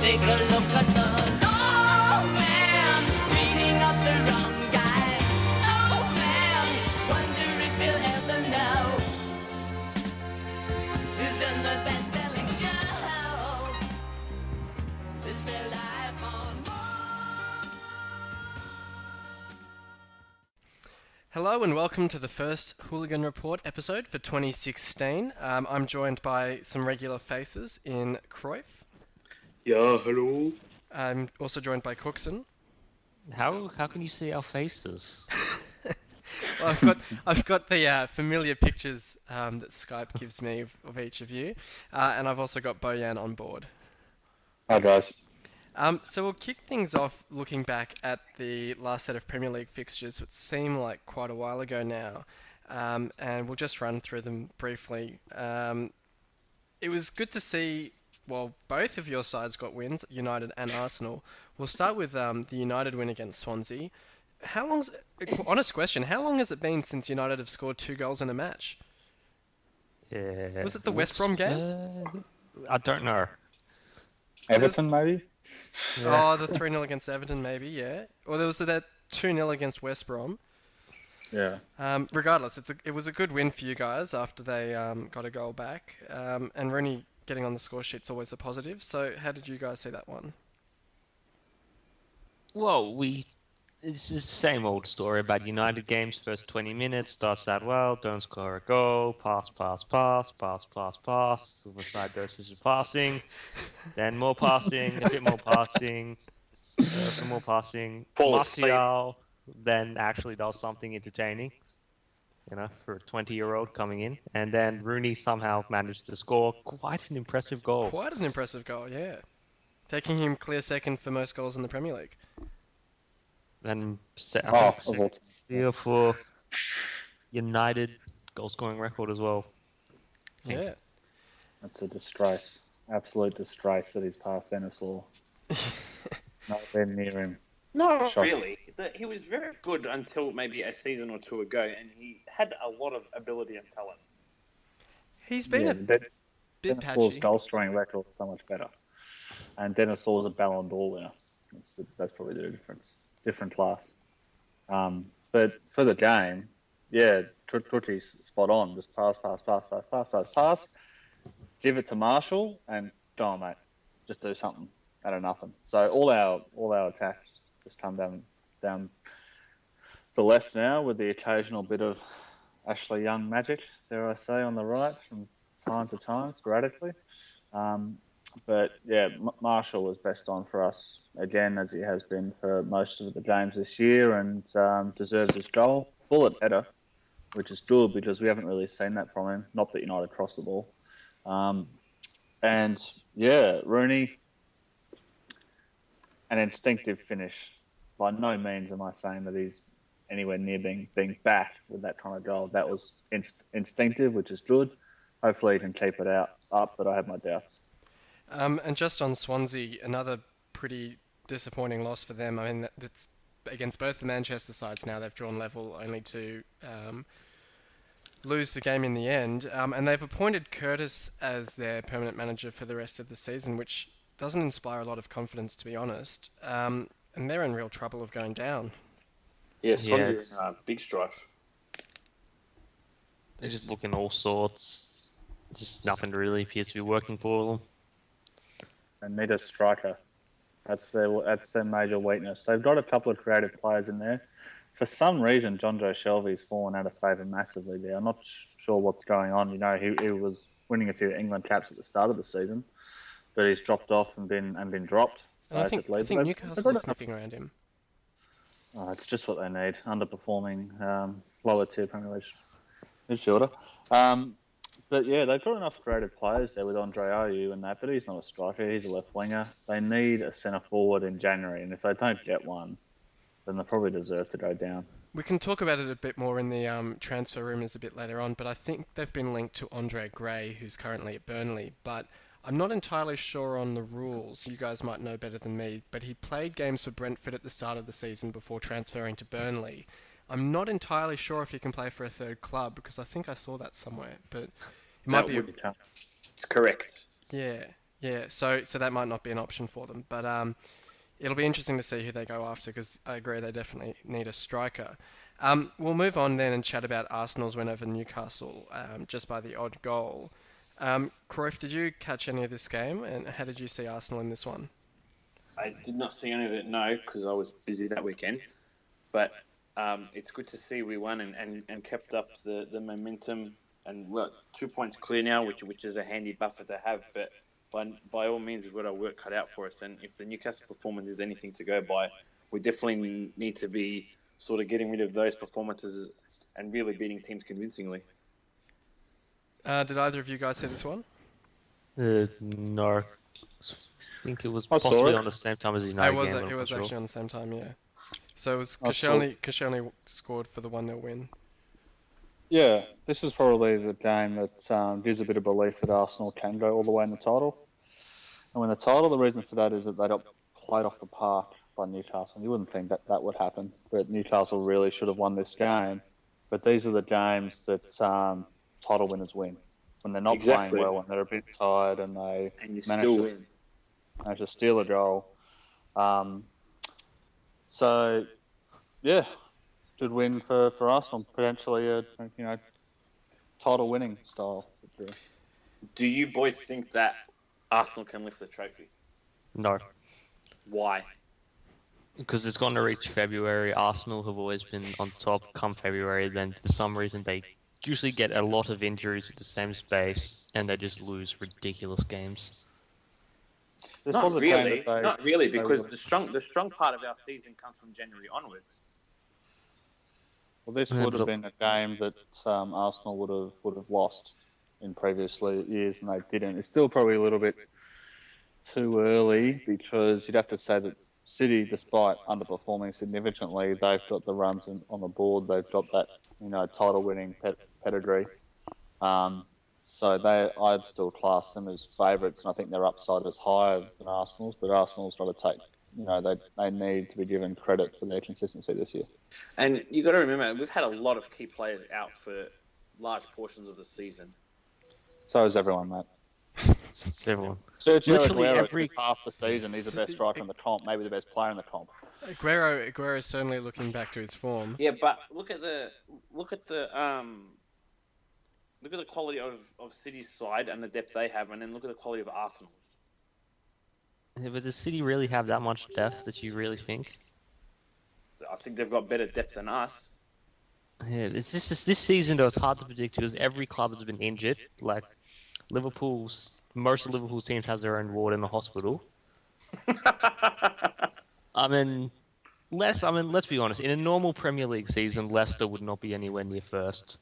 Take a look at the old man beating up the wrong guy. Oh man, wonder if he'll ever know. This is the best-selling show. Is their life on more? Hello and welcome to the first Hooligan Report episode for 2016. I'm joined by some regular faces in Cruyff. Yeah, hello. I'm also joined by Cooksen. How can you see our faces? Well, I've got the familiar pictures that Skype gives me of each of you, and I've also got Bojan on board. Hi guys. So we'll kick things off looking back at the last set of Premier League fixtures, which seem like quite a while ago now, and we'll just run through them briefly. It was good to see, well, both of your sides got wins, United and Arsenal. We'll start with the United win against Swansea. Honest question, how long has it been since United have scored 2 goals in a match? Was it the West Brom game? I don't know. Everton, maybe? Oh, the 3-0 against Everton, maybe, yeah. Or there was that 2-0 against West Brom. Yeah. Regardless, it was a good win for you guys after they got a goal back. And Rooney getting on the score sheet's always a positive. So how did you guys see that one? Well, it's the same old story about United games. First 20 minutes, starts out well, don't score a goal, pass. The side doses of passing, then more passing, a bit more passing, some more passing. Martial then actually does something entertaining, for a 20-year-old coming in. And then Rooney somehow managed to score quite an impressive goal. Quite an impressive goal, yeah. Taking him clear second for most goals in the Premier League. And clear for United goal scoring record as well. Yeah. That's a disgrace. Absolute disgrace that he's passed Dennis Law. Not been near him. No, Shocking. really. He was very good until maybe a season or two ago, and he had a lot of ability and talent. He's been a bit Dennis patchy. Law's goal scoring record is so much better. And Dennis Law's a Ballon d'Or winner. That's probably the difference. Different class. But for the game, yeah, Trutti's spot on. Just pass. Give it to Marshall and go on, mate. Just do something out of nothing. So all our attacks just come down the left now with the occasional bit of Ashley Young magic, dare I say, on the right from time to time, sporadically. But yeah, Marshall was best on for us again, as he has been for most of the games this year, and deserves his goal. Bullet header, which is good because we haven't really seen that from him. Not that United crossed the ball. And yeah, Rooney, an instinctive finish. By no means am I saying that he's anywhere near being back with that kind of goal. That was instinctive, which is good. Hopefully he can keep it up, but I have my doubts. And just on Swansea, another pretty disappointing loss for them. I mean, that's against both the Manchester sides now. They've drawn level only to lose the game in the end. And they've appointed Curtis as their permanent manager for the rest of the season, which doesn't inspire a lot of confidence, to be honest. And they're in real trouble of going down. Yeah, Swansea in big strife. They're just looking all sorts. Just nothing really appears to be working for them. And need a striker. That's their major weakness. They've got a couple of creative players in there. For some reason, John Joe Shelby's fallen out of favour massively there. I'm not sure what's going on. He was winning a few England caps at the start of the season, but he's dropped off and been dropped. And I think Newcastle is sniffing around him. Oh, it's just what they need. Underperforming, lower tier Premier League midfielder. But yeah, they've got enough creative players there with Andre Ayew and that, but he's not a striker, he's a left winger. They need a centre forward in January, and if they don't get one, then they probably deserve to go down. We can talk about it a bit more in the transfer rumours a bit later on, but I think they've been linked to Andre Gray, who's currently at Burnley, but I'm not entirely sure on the rules. You guys might know better than me, but he played games for Brentford at the start of the season before transferring to Burnley. I'm not entirely sure if he can play for a third club, because I think I saw that somewhere, but it might be... It's correct. Yeah. Yeah, so that might not be an option for them, but it'll be interesting to see who they go after because I agree they definitely need a striker. We'll move on then and chat about Arsenal's win over Newcastle just by the odd goal. Cruyff, did you catch any of this game, and how did you see Arsenal in this one? I did not see any of it, no, because I was busy that weekend. But it's good to see we won and kept up the momentum. And we're 2 points clear now, which is a handy buffer to have. But by all means, we've got our work cut out for us. And if the Newcastle performance is anything to go by, we definitely need to be sort of getting rid of those performances and really beating teams convincingly. Did either of you guys see this one? No. I think it was I saw possibly it. on the same time as the United game. It I'm was not actually sure. on the same time, yeah. So it was I saw Koscielny scored for the 1-0 win. Yeah, this is probably the game that gives a bit of belief that Arsenal can go all the way in the title. And when the reason for that is that they got played off the park by Newcastle. You wouldn't think that would happen, but Newcastle really should have won this game. But these are the games that title winners win. When they're not Exactly. playing well and they're a bit tired and they And you manage still to, win. manage to steal a goal. So, yeah, good win for Arsenal. Potentially a title winning style. Do you boys think that Arsenal can lift the trophy? No. Why? Because it's going to reach February. Arsenal have always been on top come February. Then for some reason they usually get a lot of injuries at the same space, and they just lose ridiculous games. This Not was a game really, that they- not really, they because would've- the strong part of our season comes from January onwards. Well, this Yeah, would have but- been a game that Arsenal would have lost in previous years, and they didn't. It's still probably a little bit too early because you'd have to say that City, despite underperforming significantly, they've got the runs on the board. They've got that title-winning pedigree. So I'd still class them as favourites, and I think their upside is higher than Arsenal's. But Arsenal's got to take. They need to be given credit for their consistency this year. And you got to remember, we've had a lot of key players out for large portions of the season. So is everyone, mate. It's everyone. Sergio Literally Aguero, every- half the season, he's the best striker in the comp, maybe the best player in the comp. Aguero is certainly looking back to his form. Yeah, but look at the quality of City's side and the depth they have, and then look at the quality of Arsenal. Yeah, but does City really have that much depth that you really think? I think they've got better depth than us. Yeah, it's just this season though. It's hard to predict because every club has been injured. Like most of Liverpool teams has their own ward in the hospital. Let's be honest. In a normal Premier League season, Leicester would not be anywhere near first.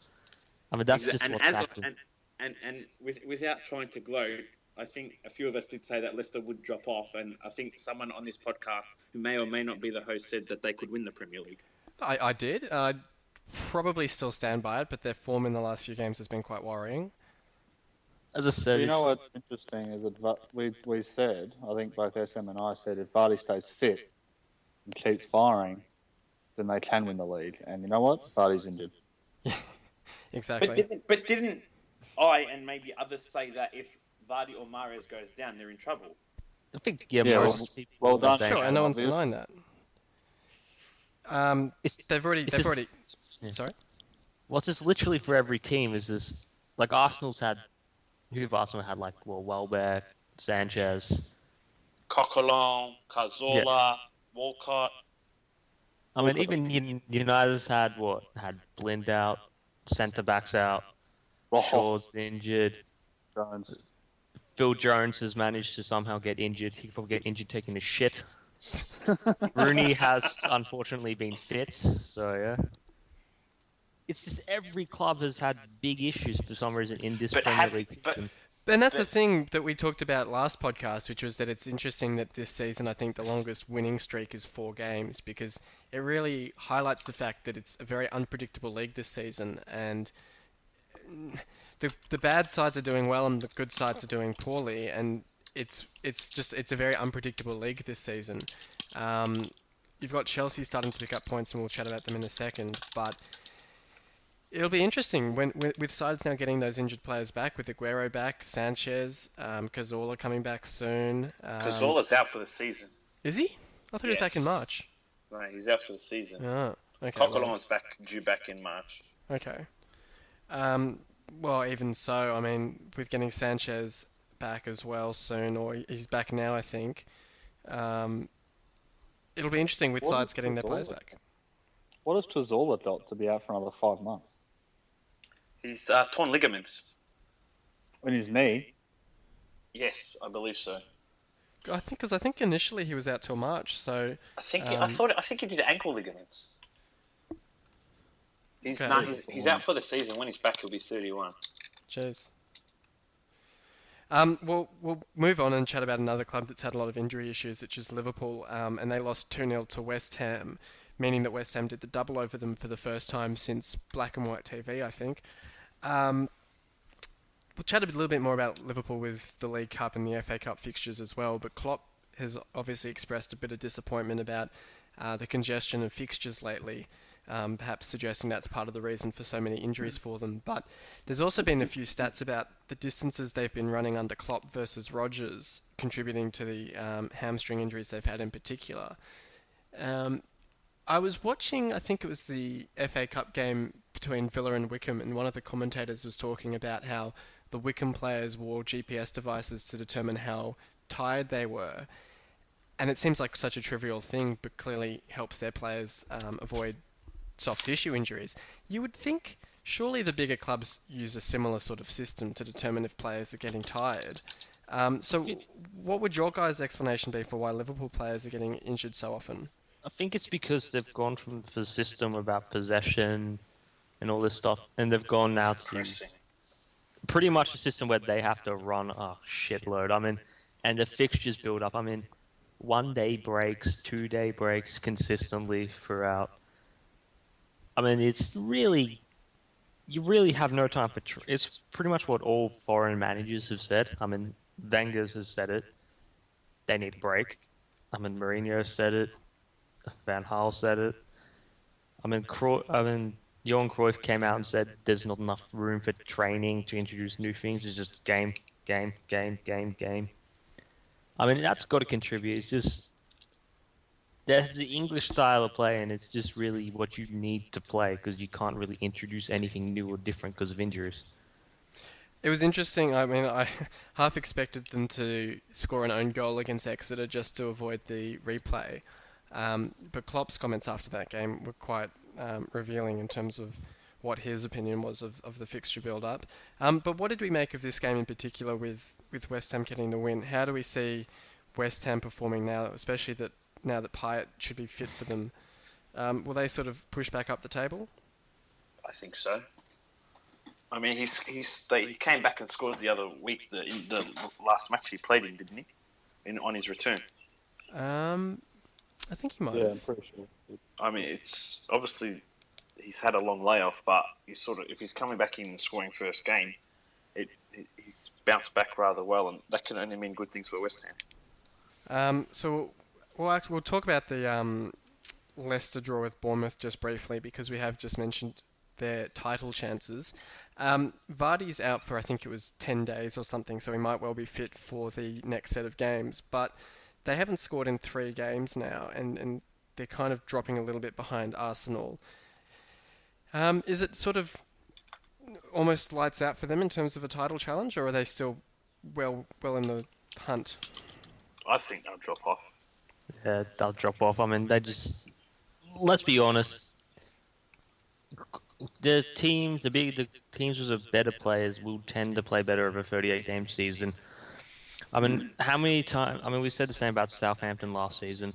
That's just what's happened. And without trying to gloat, I think a few of us did say that Leicester would drop off, and I think someone on this podcast who may or may not be the host said that they could win the Premier League. I did. I'd probably still stand by it, but their form in the last few games has been quite worrying. As I said, You know what's interesting is that we said, I think both SM and I said, if Vardy stays fit and keeps firing, then they can win the league. And you know what? Vardy's injured. Exactly. But didn't I and maybe others say that if Vardy or Mahrez goes down, they're in trouble? I think Yeah, most people well are done. saying Sure, that. and no one's obvious. denying that. They've already. Yeah. Sorry. Well, it's just literally for every team. Is this like Arsenal's had? Who have Arsenal had? Like Welbeck, Sanchez. Coquelin, Cazorla, Walcott. I mean, even United's had Blind out, centre backs out, Shaw's injured. Jones. Phil Jones has managed to somehow get injured. He could probably get injured taking a shit. Rooney has unfortunately been fit, so yeah. It's just every club has had big issues for some reason in this Premier League season. And that's the thing that we talked about last podcast, which was that it's interesting that this season, I think the longest winning streak is 4 games, because it really highlights the fact that it's a very unpredictable league this season, and the bad sides are doing well and the good sides are doing poorly, and it's a very unpredictable league this season. You've got Chelsea starting to pick up points, and we'll chat about them in a second, but It'll be interesting with sides now getting those injured players back, with Aguero back, Sanchez, Cazorla coming back soon. Cazorla's out for the season. Is he? I thought he was back in Yes. March. No, he's out for the season. Oh, okay. Coquelin's due back in March. Okay. Well, even so, I mean, with getting Sanchez back as well soon, or he's back now, I think. It'll be interesting with What sides is getting their players Cazorla? back. What has Cazorla got to be out for another 5 months? He's torn ligaments. In his knee? Yes, I believe so. I think initially he was out till March, so I think he did ankle ligaments. He's Okay. he's out for the season. When he's back, he'll be 31. jeez. Well, we'll move on and chat about another club that's had a lot of injury issues, which is Liverpool, and they lost 2-0 to West Ham, meaning that West Ham did the double over them for the first time since black and white TV, I think. We'll chat a little bit more about Liverpool with the League Cup and the FA Cup fixtures as well, but Klopp has obviously expressed a bit of disappointment about the congestion of fixtures lately, perhaps suggesting that's part of the reason for so many injuries for them. But there's also been a few stats about the distances they've been running under Klopp versus Rodgers, contributing to the hamstring injuries they've had in particular. I was watching, I think it was the FA Cup game between Villa and Wickham, and one of the commentators was talking about how the Wickham players wore GPS devices to determine how tired they were. And it seems like such a trivial thing, but clearly helps their players avoid soft tissue injuries. You would think surely the bigger clubs use a similar sort of system to determine if players are getting tired. So what would your guys' explanation be for why Liverpool players are getting injured so often? I think it's because they've gone from the system about possession and all this stuff, and they've gone now to Pressing. pretty much a system where they have to run a shitload. I mean, and the fixtures build up. I mean, 1 day breaks, 2 day breaks consistently throughout. I mean, it's really, you really have no time for. It's pretty much what all foreign managers have said. I mean, Wenger's has said it. They need a break. I mean, Mourinho said it. Van Gaal said it. I mean, Johan Cruyff came out and said there's not enough room for training to introduce new things. It's just game. I mean, that's got to contribute. It's just there's the English style of play, and it's just really what you need to play because you can't really introduce anything new or different because of injuries. It was interesting. I mean, I half expected them to score an own goal against Exeter just to avoid the replay. But Klopp's comments after that game were quite revealing in terms of what his opinion was of the fixture build-up. But what did we make of this game in particular with West Ham getting the win? How do we see West Ham performing now, especially now that Pyatt should be fit for them? Will they sort of push back up the table? I think so. I mean, he came back and scored the other week, in the last match he played in, didn't he? On his return. I think he might Yeah, have. I'm pretty sure. I mean, it's obviously he's had a long layoff, but if he's coming back in and scoring first game, he's bounced back rather well, and that can only mean good things for West Ham. So we'll talk about the Leicester draw with Bournemouth just briefly because we have just mentioned their title chances. Vardy's out for I think it was 10 days or something, so he might well be fit for the next set of games, but they haven't scored in 3 games now, and they're kind of dropping a little bit behind Arsenal. Is it sort of almost lights out for them in terms of a title challenge, or are they still well in the hunt? I think they'll drop off. Yeah, they'll drop off. I mean, they just... Let's be honest. The teams with the better players will tend to play better over a 38-game season. I mean, how many times... I mean, we said the same about Southampton last season.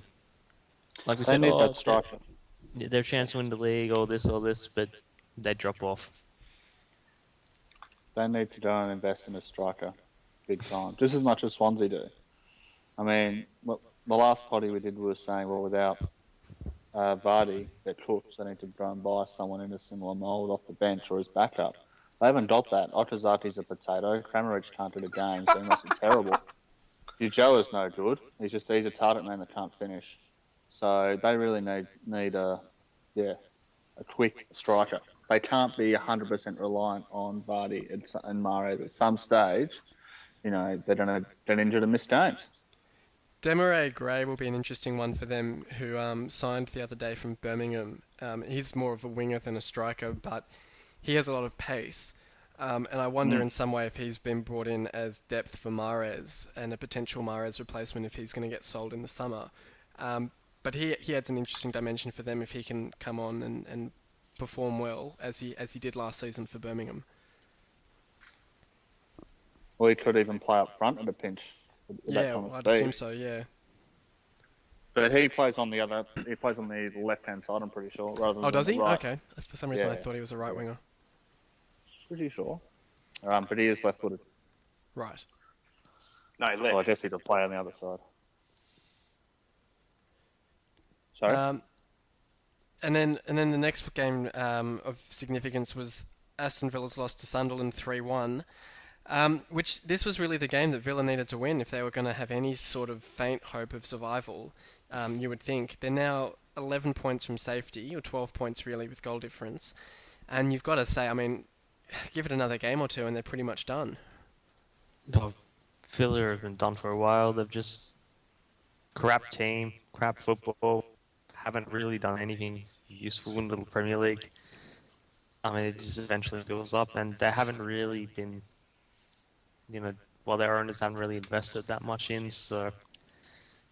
Like we They said, need that striker. their chance to win the league, all this, but they drop off. They need to go and invest in a striker, big time, just as much as Swansea do. I mean, the last potty we did was saying, well, without Vardy, they're cooked. They need to go and buy someone in a similar mould off the bench or his backup. They haven't got that. Otazaki's a potato. Kramaric can't do the game, so he must be terrible. Ujoa's no good. He's a target man that can't finish. So they really need a quick striker. they can't be 100% reliant on Vardy and Mahrez at some stage. They're going to get injured and miss games. Demarai Gray will be an interesting one for them, who signed the other day from Birmingham. He's more of a winger than a striker, but he has a lot of pace. And I wonder in some way if he's been brought in as depth for Mahrez and a potential Mahrez replacement if he's going to get sold in the summer. But he adds an interesting dimension for them if he can come on and perform well as he did last season for Birmingham. Or he could even play up front at a pinch. Yeah, I'd assume so. Yeah. But he plays on the left-hand side, I'm pretty sure. Rather than does he? the right. Okay. For some reason, Yeah. I thought he was a right winger. Pretty sure. But he is left-footed. Right. No, left. So I guess he could play on the other side. Sorry? And then the next game of significance was Aston Villa's loss to Sunderland 3-1. Which this was really the game that Villa needed to win if they were going to have any sort of faint hope of survival. You would think they're now 11 points from safety, or 12 points really with goal difference, and you've got to say, I mean, give it another game or two and they're pretty much done. Oh, Villa have been done for a while. They've just crap team, crap football. Haven't really done anything useful in the Premier League. I mean, it just eventually builds up, and they haven't really been. Their owners haven't really invested that much in, so...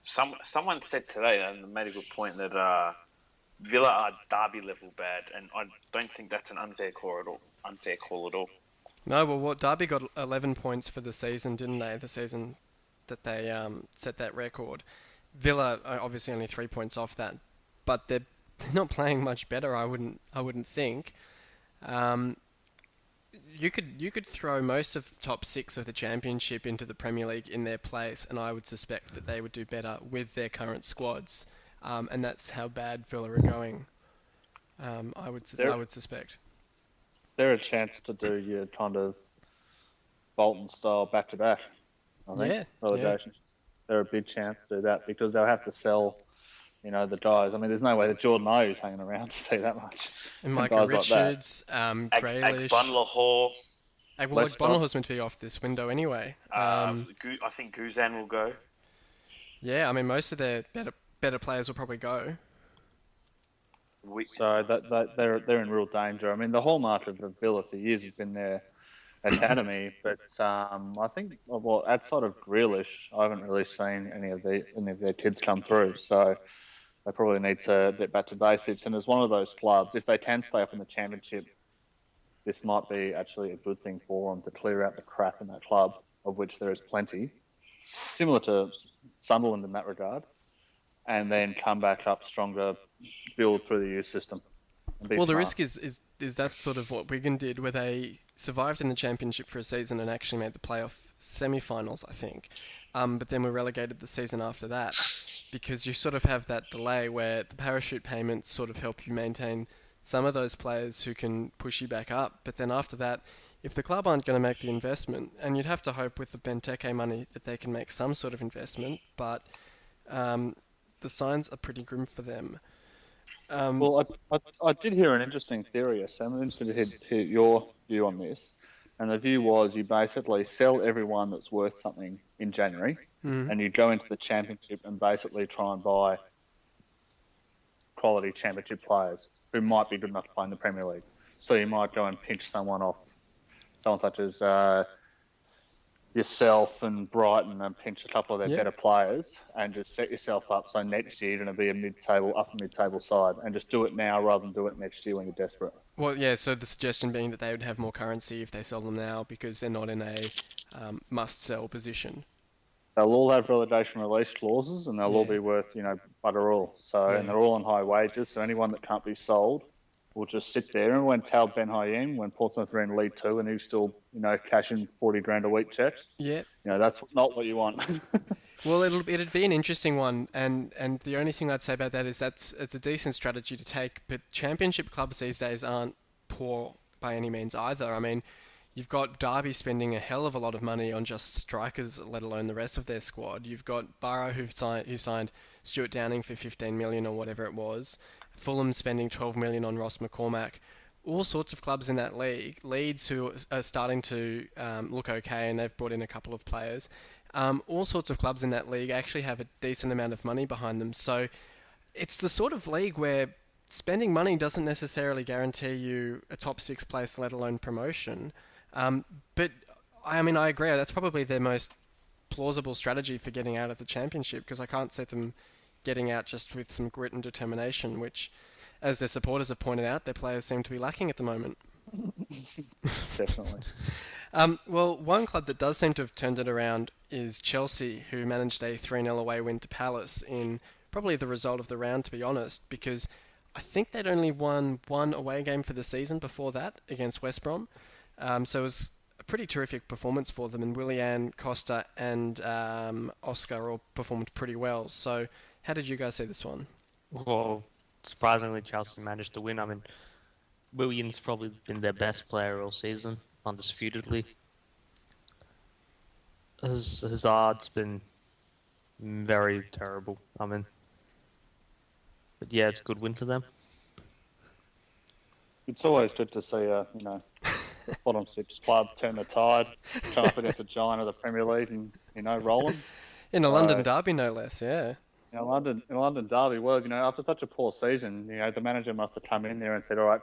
Someone said today, and made a good point, that Villa are Derby-level bad, and I don't think that's an unfair call at all. No, well, Derby got 11 points for the season, didn't they? The season that they set that record. Villa are obviously only 3 points off that, but they're not playing much better, I wouldn't think. You could throw most of the top 6 of the Championship into the Premier League in their place, and I would suspect that they would do better with their current squads, and that's how bad Villa are going. I would suspect. They're a chance to do your kind of Bolton style back-to-back, I think, relegation. Yeah. They're a big chance to do that because they'll have to sell, the guys. I mean, there's no way that Jordan Ayew's hanging around to see that much. And Micah Richards, Grealish. Agbonlahor. Agbonlahor's meant to be off this window anyway. I think Guzan will go. Yeah, I mean, most of their better players will probably go. So they're in real danger. I mean, the hallmark of the Villa for years has been their academy, but I think outside of Grealish, I haven't really seen any of their kids come through. So they probably need to get back to basics. And as one of those clubs, if they can stay up in the Championship, this might be actually a good thing for them to clear out the crap in that club, of which there is plenty, similar to Sunderland in that regard, and then come back up stronger, build through the youth system. Well, the risk is that's sort of what Wigan did, where they survived in the Championship for a season and actually made the playoff semi-finals, I think. But then were relegated the season after that, because you sort of have that delay where the parachute payments sort of help you maintain some of those players who can push you back up. But then after that, if the club aren't going to make the investment, and you'd have to hope with the Benteke money that they can make some sort of investment, but the signs are pretty grim for them. Well, I did hear an interesting theory, so I'm interested to hear your view on this. And the view was you basically sell everyone that's worth something in January, and you go into the Championship and basically try and buy quality Championship players who might be good enough to play in the Premier League. So you might go and pinch someone such as yourself and Brighton, and pinch a couple of their better players and just set yourself up so next year you're going to be a upper mid-table side, and just do it now rather than do it next year when you're desperate. Well, yeah, so the suggestion being that they would have more currency if they sell them now because they're not in a must-sell position. They'll all have relegation release clauses, and they'll all be worth, butter all. So, and they're all on high wages, so anyone that can't be sold will just sit there. And when Tal Ben Hayim, when Portsmouth were in League Two, and he was still, cashing $40,000 a week checks. Yeah. That's not what you want. Well, it'd be an interesting one, and the only thing I'd say about that is it's a decent strategy to take. But Championship clubs these days aren't poor by any means either. I mean, you've got Derby spending a hell of a lot of money on just strikers, let alone the rest of their squad. You've got Borough who signed Stuart Downing for $15 million or whatever it was. Fulham spending $12 million on Ross McCormack. all sorts of clubs in that league. Leeds, who are starting to look okay, and they've brought in a couple of players. All sorts of clubs in that league actually have a decent amount of money behind them. So it's the sort of league where spending money doesn't necessarily guarantee you a top 6 place, let alone promotion. But I mean, I agree. That's probably their most plausible strategy for getting out of the championship, because I can't see them getting out just with some grit and determination, which, as their supporters have pointed out, their players seem to be lacking at the moment. Definitely. Well, one club that does seem to have turned it around is Chelsea, who managed a 3-0 away win to Palace in probably the result of the round, to be honest, because I think they'd only won one away game for the season before that against West Brom. So it was a pretty terrific performance for them, and Willian, Costa and Oscar all performed pretty well. So how did you guys see this one? Well, surprisingly, Chelsea managed to win. I mean, Willian's probably been their best player all season, undisputedly. Hazard's been very terrible. I mean, but yeah, it's a good win for them. It's always good to see a bottom 6 club turn the tide, come up against a giant of the Premier League, and rolling. In a London derby, no less, yeah. In a London derby, well, after such a poor season, the manager must have come in there and said, "All right,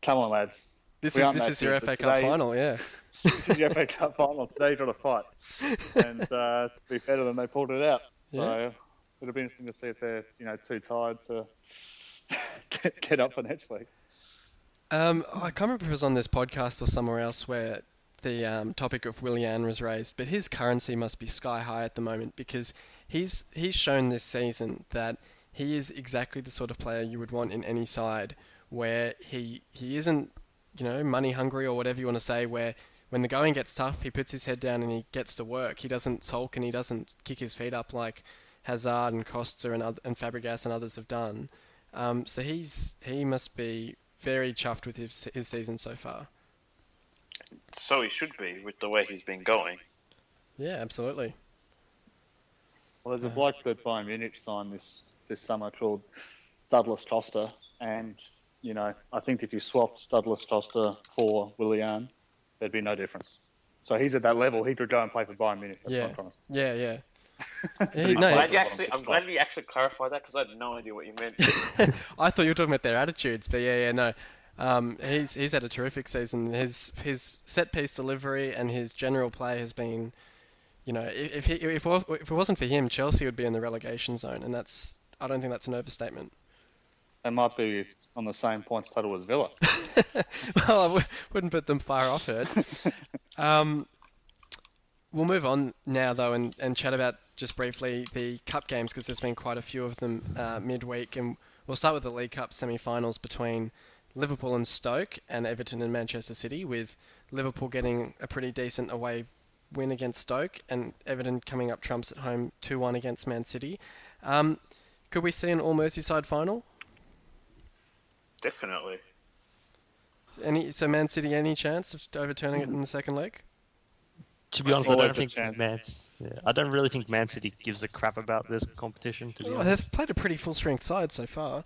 come on, lads. This is your FA Cup final, yeah. This is your FA Cup final. Today, you've got to fight, and to be better than they pulled it out." So it'll be interesting to see if they're too tired to get up for next week. I can't remember if it was on this podcast or somewhere else where the topic of Willian was raised, but his currency must be sky high at the moment, because he's shown this season that he is exactly the sort of player you would want in any side, where he isn't money hungry or whatever you want to say, where when the going gets tough, he puts his head down and he gets to work. He doesn't sulk and he doesn't kick his feet up like Hazard and Costa and Fabregas and others have done. So he must be very chuffed with his season so far. So he should be, with the way he's been going. Yeah, absolutely. Well, there's a bloke that Bayern Munich signed this summer called Douglas Costa, and I think if you swapped Douglas Costa for Willian, there'd be no difference. So he's at that level. He could go and play for Bayern Munich. That's what I'm trying to say. Yeah. I'm glad you actually clarified that, because I had no idea what you meant. I thought you were talking about their attitudes, but no. He's had a terrific season. His set piece delivery and his general play has been, if it wasn't for him, Chelsea would be in the relegation zone, and I don't think that's an overstatement. They might be on the same points total as Villa. Well, I wouldn't put them far off it. We'll move on now, though, and chat about just briefly the cup games, because there's been quite a few of them midweek, and we'll start with the League Cup semi-finals between Liverpool and Stoke, and Everton and Manchester City, with Liverpool getting a pretty decent away win against Stoke, and Everton coming up trumps at home 2-1 against Man City. Could we see an all-Merseyside final? Definitely. So Man City, any chance of overturning it in the second leg? To be honest, I don't really think Man City gives a crap about this competition, to be honest. They've played a pretty full-strength side so far.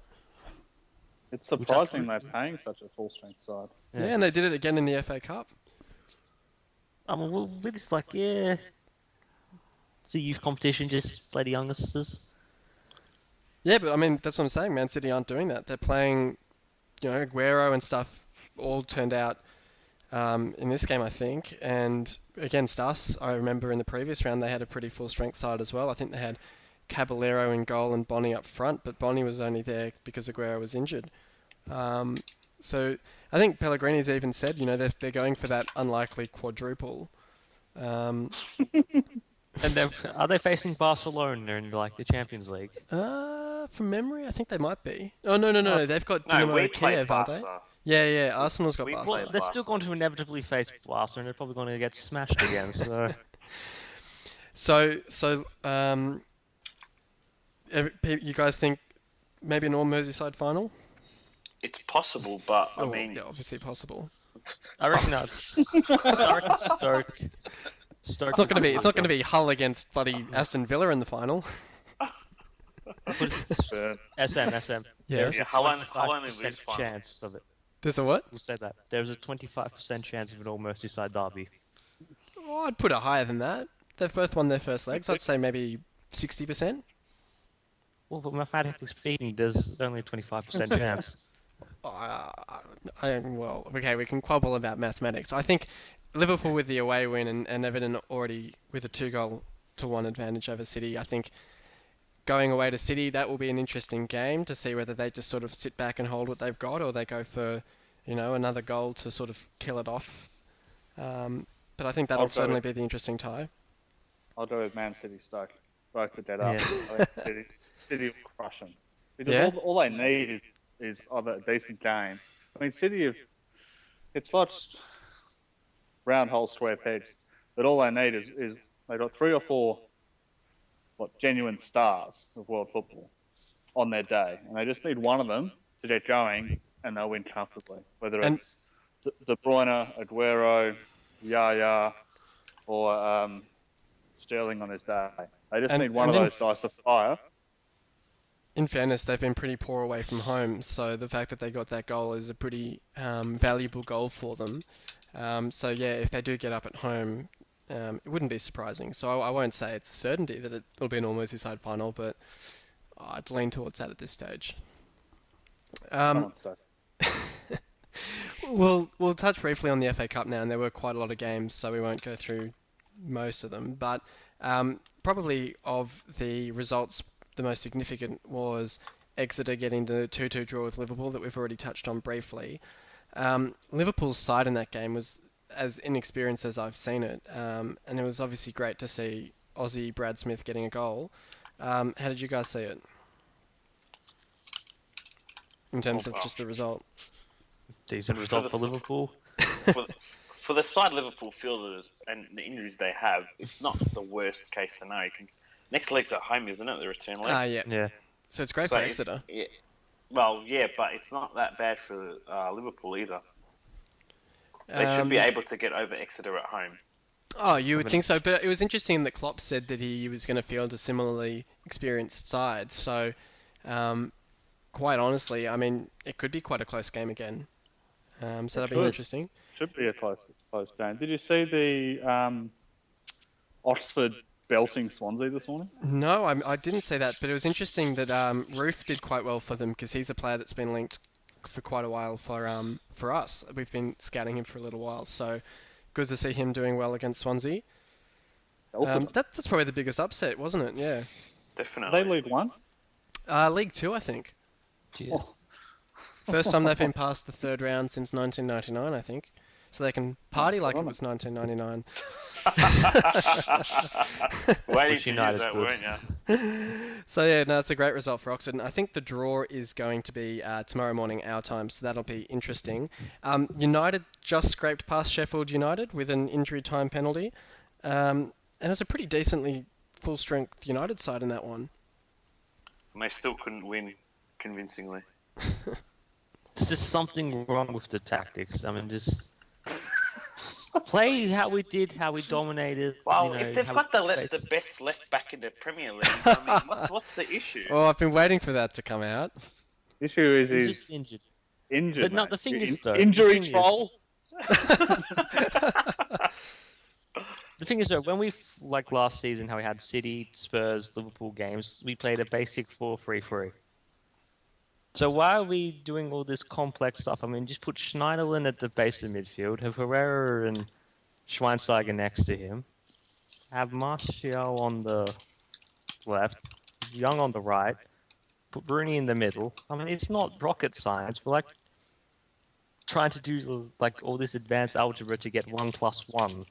It's surprising they're paying such a full-strength side. Yeah, and they did it again in the FA Cup. We're just like, it's a youth competition, just play the youngsters. Yeah, but I mean, that's what I'm saying. Man City aren't doing that. They're playing, Aguero and stuff all turned out in this game, I think. And against us, I remember in the previous round, they had a pretty full-strength side as well. I think they had Caballero in goal and Bonney up front, but Bonney was only there because Aguero was injured. So I think Pellegrini's even said, they're going for that unlikely quadruple. And are they facing Barcelona in the Champions League? From memory, I think they might be. Oh no, they've got Dinamo Kiev, aren't they? Yeah, Arsenal's got Barca. They're still going to inevitably face Barca, and they're probably going to get smashed again. So you guys think maybe an all-Merseyside final? It's possible, but I mean... Yeah, obviously possible. I reckon not. Stoke. It's not going to be Hull against bloody Aston Villa in the final. SM. Yeah. Hull only lose 5%. Chance of it. There's a what? We'll say that. There's a 25% chance of an all Merseyside derby. Oh, I'd put it higher than that. They've both won their first legs. I'd say maybe 60%. Well, but mathematically speaking, there's only a 25% chance. Well, okay, we can quibble about mathematics. I think Liverpool with the away win and Everton already with a 2-1 advantage over City. I think going away to City, that will be an interesting game to see whether they just sort of sit back and hold what they've got, or they go for, another goal to sort of kill it off. But I think that'll certainly be the interesting tie. I'll go with Man City Stoke. Both to dead up. Yeah. I think City will crush them. Because Yeah? all they need is either a decent game. I mean, City it's like round hole square pegs. But all they need is they've got 3 or 4 genuine stars of world football on their day. And they just need one of them to get going and they'll win comfortably. Whether it's De Bruyne, Aguero, Yaya, or Sterling on his day. They just need one of those guys to fire. In fairness, they've been pretty poor away from home, so the fact that they got that goal is a pretty valuable goal for them. So yeah, if they do get up at home, it wouldn't be surprising. So I won't say it's a certainty that it'll be an all Merseyside final, but I'd lean towards that at this stage. Come on, Stoke. We'll touch briefly on the FA Cup now, and there were quite a lot of games, so we won't go through most of them. But probably of the results, the most significant was Exeter getting the 2-2 draw with Liverpool that we've already touched on briefly. Liverpool's side in that game was as inexperienced as I've seen it, and it was obviously great to see Aussie Brad Smith getting a goal. How did you guys see it? In terms of just the result? Decent result for Liverpool. For the side Liverpool fielded and the injuries they have, it's not the worst case scenario. Next leg's at home, isn't it? The return leg. Yeah. Yeah. So it's great for Exeter. Well, yeah, but it's not that bad for Liverpool either. They should be able to get over Exeter at home. Oh, you would think so, but it was interesting that Klopp said that he was going to field a similarly experienced side. So, quite honestly, I mean, it could be quite a close game again. So that'll be interesting. Should be a close game. Did you see the Oxford belting Swansea this morning? No, I didn't say that, but it was interesting that Roof did quite well for them because he's a player that's been linked for quite a while for us. We've been scouting him for a little while, so good to see him doing well against Swansea. That's probably the biggest upset, wasn't it? Yeah. Definitely. They League One? League Two, I think. Yeah. First time they've been past the third round since 1999, I think. So they can party like it was 1999. Waiting to United use that, good. weren't you? So yeah, no, it's a great result for Oxford. And I think the draw is going to be tomorrow morning our time, so that'll be interesting. United just scraped past Sheffield United with an injury time penalty. And it's a pretty decently full-strength United side in that one. And they still couldn't win convincingly. There's just something wrong with the tactics. I mean, just play how we dominated. Well, if they've got the best left back in the Premier League, I mean, what's the issue? Oh, I've been waiting for that to come out. The issue is he's he's just injured. injured. But no, mate. the thing is, though, injury the thing troll. The thing is, though, when last season, how we had City, Spurs, Liverpool games, we played a basic 4-3-3. So why are we doing all this complex stuff? I mean, just put Schneiderlin at the base of the midfield, have Herrera and Schweinsteiger next to him, have Martial on the left, Young on the right, put Bruni in the middle. I mean, it's not rocket science. We're trying to do all this advanced algebra to get 1 + 1.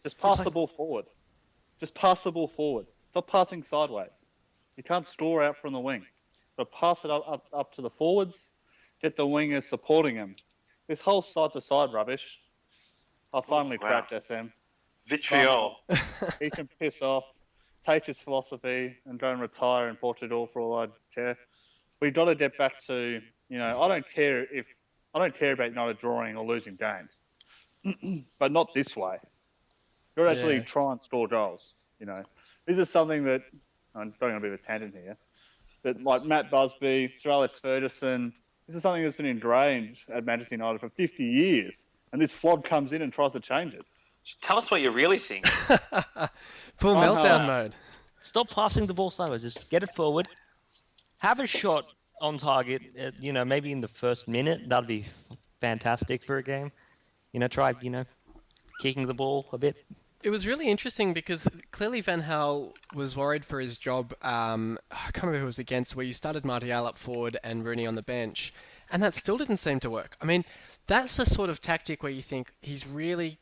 Just pass the ball forward. Just pass the ball forward. Stop passing sideways. You can't score out from the wing. But pass it up to the forwards. Get the wingers supporting him. This whole side-to-side rubbish. I finally cracked SM. Vitriol. He can piss off, take his philosophy, and go and retire in Portugal for all I care. We've got to get back to, I don't care about United drawing or losing games, but not this way. You're actually try and score goals. This is something that I'm going on a bit of a tangent here, but like Matt Busby, Sir Alex Ferguson, This is something that's been ingrained at Manchester United for 50 years, and this flod comes in and tries to change it. Tell us what you really think. Full meltdown no. mode. Stop passing the ball sideways. Just get it forward. Have a shot on target. Maybe in the first minute. That'd be fantastic for a game. Try kicking the ball a bit. It was really interesting because clearly Van Gaal was worried for his job. I can't remember who it was against, where you started Martial up forward and Rooney on the bench, and that still didn't seem to work. I mean, that's the sort of tactic where you think he's really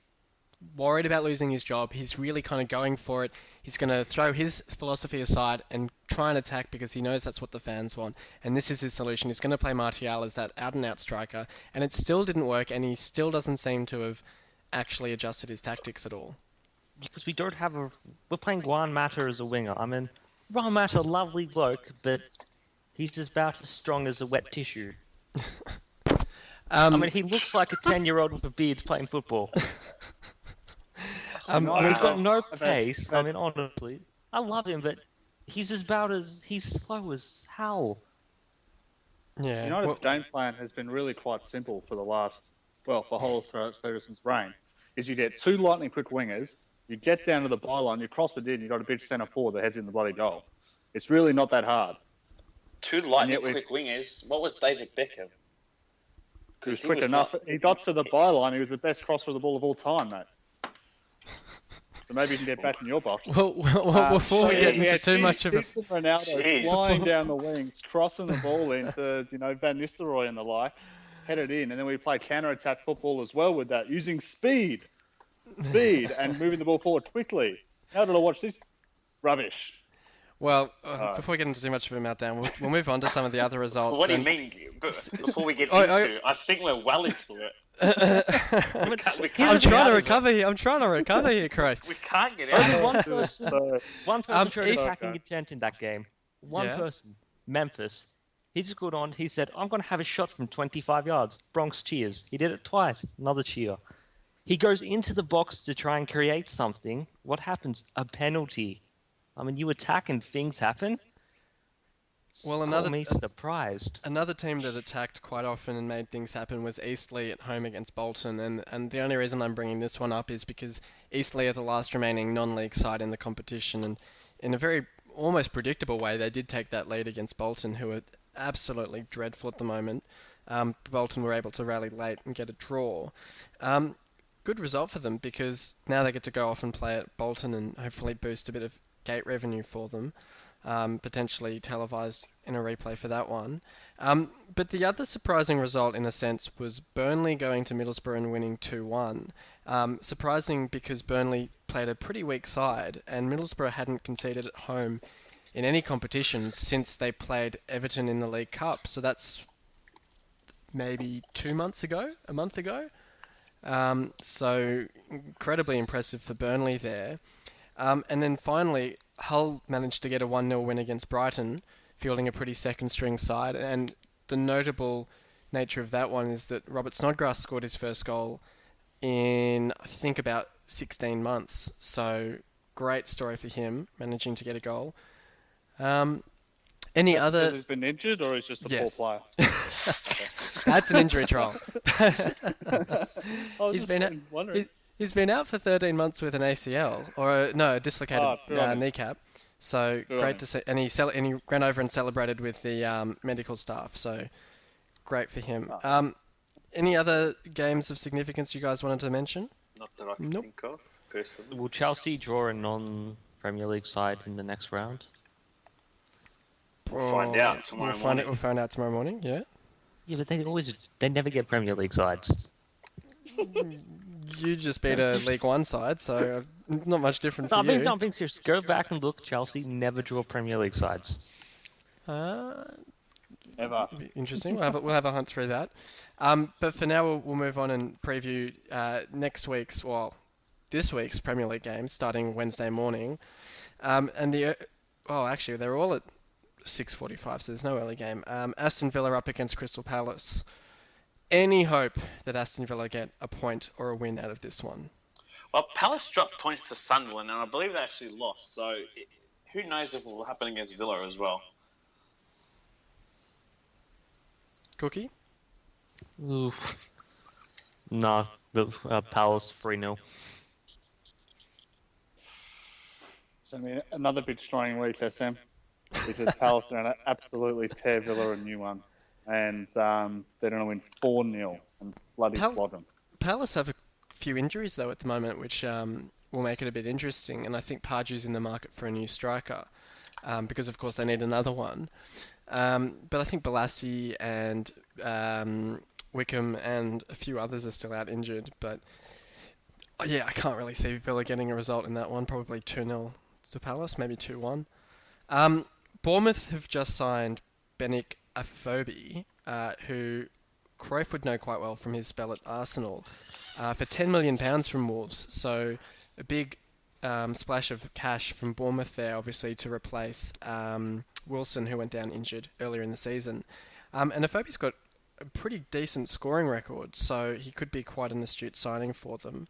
worried about losing his job. He's really kind of going for it. He's going to throw his philosophy aside and try and attack because he knows that's what the fans want. And this is his solution. He's going to play Martial as that out-and-out striker, and it still didn't work, and he still doesn't seem to have actually adjusted his tactics at all. Because we don't have we're playing Juan Mata as a winger. I mean, Juan Mata, lovely bloke, but he's just about as strong as a wet tissue. He looks like a 10-year-old with a beard playing football. He's got no pace. Honestly, I love him, but he's slow as hell. Yeah. United's game plan has been really quite simple for for whole of Ferguson's reign. Is you get 2 lightning quick wingers, you get down to the byline, you cross it in, you got a big centre forward that heads in the bloody goal. It's really not that hard. 2 lightning quick wingers. What was David Beckham? He was quick enough. He got to the byline. He was the best crosser of the ball of all time, mate. So maybe you can get back in your box. Well, before we get into too much of it, Ronaldo flying down the wings, crossing the ball into Van Nistelrooy and the like, headed in, and then we play counter-attack football as well with that, using speed, and moving the ball forward quickly. How did I watch this rubbish? Well, before we get into too much of a meltdown, we'll move on to some of the other results. What do you mean? Before we get into it, I think we're well into it. I'm trying to recover here, Cruyff. We can't get out of it. One person showed attacking intent in that game. One person, Memphis. He just got on. He said, "I'm going to have a shot from 25 yards." Bronx cheers. He did it twice. Another cheer. He goes into the box to try and create something. What happens? A penalty. You attack and things happen. Well, Me surprised. Another team that attacked quite often and made things happen was Eastleigh at home against Bolton, and the only reason I'm bringing this one up is because Eastleigh are the last remaining non-league side in the competition, and in a very almost predictable way, they did take that lead against Bolton, who are absolutely dreadful at the moment. Bolton were able to rally late and get a draw. Good result for them because now they get to go off and play at Bolton and hopefully boost a bit of gate revenue for them. Potentially televised in a replay for that one. But the other surprising result, in a sense, was Burnley going to Middlesbrough and winning 2-1. Surprising because Burnley played a pretty weak side, and Middlesbrough hadn't conceded at home in any competition since they played Everton in the League Cup. So that's maybe a month ago. So incredibly impressive for Burnley there. And then finally, Hull managed to get a 1-0 win against Brighton, fielding a pretty second-string side. And the notable nature of that one is that Robert Snodgrass scored his first goal in, I think, about 16 months. So great story for him, managing to get a goal. Any other... Because he's been injured, or he's just a poor player? That's an injury trial. Wondering. He's been out for 13 months with an ACL, or a dislocated kneecap. So great to see, and he ran over and celebrated with the medical staff. So great for him. Any other games of significance you guys wanted to mention? Not that I can think of, personally. Will Chelsea draw a non-Premier League side in the next round? We'll find out tomorrow morning. We'll find out tomorrow morning. Yeah. Yeah, but they never get Premier League sides. You just beat a League One side, so not much different for you. I'm being serious. Go back and look. Chelsea never draw Premier League sides. Ever. Interesting. We'll have a hunt through that. But for now, we'll move on and preview this week's Premier League games starting Wednesday morning. Actually, they're all at 6:45, so there's no early game. Aston Villa up against Crystal Palace. Any hope that Aston Villa get a point or a win out of this one? Well, Palace dropped points to Sunderland, and I believe they actually lost. So who knows if it will happen against Villa as well. Cookie? Oof. No, Palace 3-0. So, I mean, another big destroying week there, Sam, because Palace are going to absolutely tear Villa a new one. And they're going to win 4-0 and bloody flog them. Palace have a few injuries, though, at the moment, which will make it a bit interesting. And I think Pardew's in the market for a new striker because, of course, they need another one. But I think Balassi and Wickham and a few others are still out injured. But, yeah, I can't really see Villa getting a result in that one. Probably 2-0 to Palace, maybe 2-1. Bournemouth have just signed Benik Afobe, who Cruyff would know quite well from his spell at Arsenal, for £10 million from Wolves. So a big splash of cash from Bournemouth there, obviously, to replace Wilson, who went down injured earlier in the season. And Afobe's got a pretty decent scoring record, so he could be quite an astute signing for them.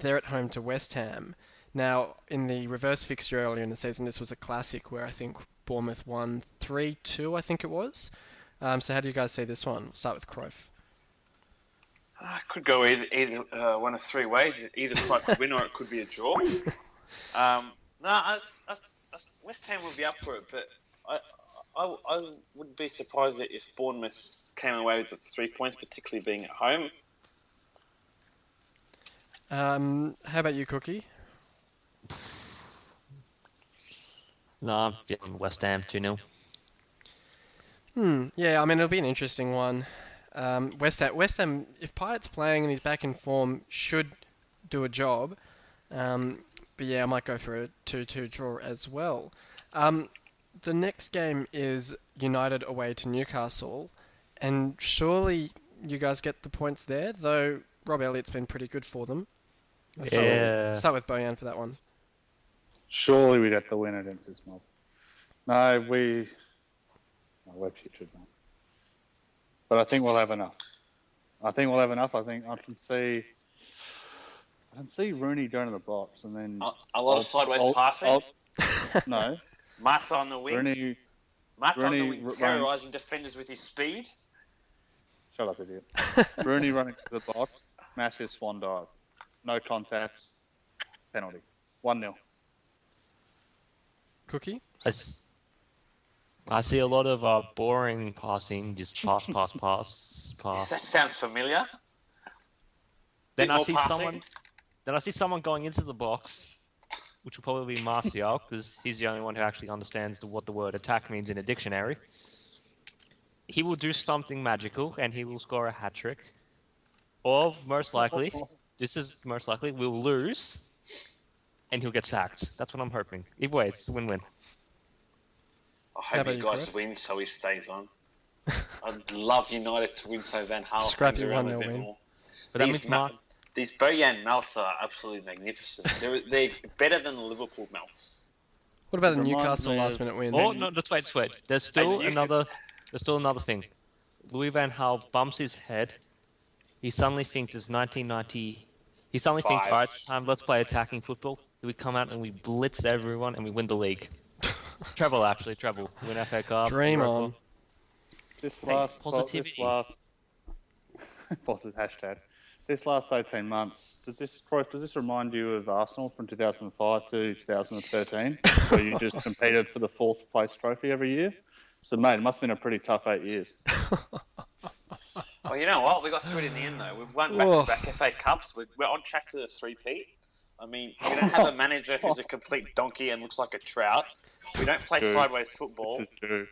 They're at home to West Ham. Now, in the reverse fixture earlier in the season, this was a classic where I think Bournemouth won 3-2, I think it was. So how do you guys see this one? We'll start with Cruyff. Could go either one of three ways. Either side could win, or it could be a draw. West Ham would be up for it, but I wouldn't be surprised if Bournemouth came away with its 3 points, particularly being at home. How about you, Cookie? No, I'm feeling West Ham 2-0. Yeah, I mean, it'll be an interesting one. West Ham, if Pyatt's playing and he's back in form, should do a job. But yeah, I might go for a 2-2 draw as well. The next game is United away to Newcastle, and surely you guys get the points there, though Rob Elliott's been pretty good for them. Start with Bojan for that one. Surely we get the win against this mob. No, we're putrid, man. But I think we'll have enough. I think I can see Rooney going to the box and then A lot of sideways passing. No, Mata on the wing. Mata on the wing, Rooney terrorising defenders with his speed. Shut up, idiot. Rooney running to the box, massive swan dive, no contact, penalty, 1-0. Cookie? I see a lot of boring passing, just pass. Yes, that sounds familiar. Then Bit I more see passing. someone going into the box, which will probably be Martial, because he's the only one who actually understands what the word attack means in a dictionary. He will do something magical, and he will score a hat-trick. Or, most likely, we'll lose, and he'll get sacked. That's what I'm hoping. Either way, it's a win-win. I hope you guys win so he stays on. I'd love United to win so Van Gaal Scrappy hangs around a 1-0 bit win. more. But that means These Bojan melts are absolutely magnificent. They're better than the Liverpool melts. What about a Reminds Newcastle me of- last minute win? Oh no, just wait. There's still you- another thing. Louis Van Gaal bumps his head. He suddenly thinks it's 1990. He suddenly thinks, Five. all right, time, let's play attacking football. We come out and we blitz everyone and we win the league. Treble. Win FA Cup. Dream Europa. on. Positivity. Bosses hashtag. This last 18 months, does this remind you of Arsenal from 2005 to 2013, where you just competed for the fourth place trophy every year? So, mate, it must have been a pretty tough 8 years. Well, you know what? We got through it in the end, though. We've won back-to-back FA Cups. We're on track to the 3-peat. I mean, we don't have a manager who's a complete donkey and looks like a trout. We don't play sideways football. Which is true.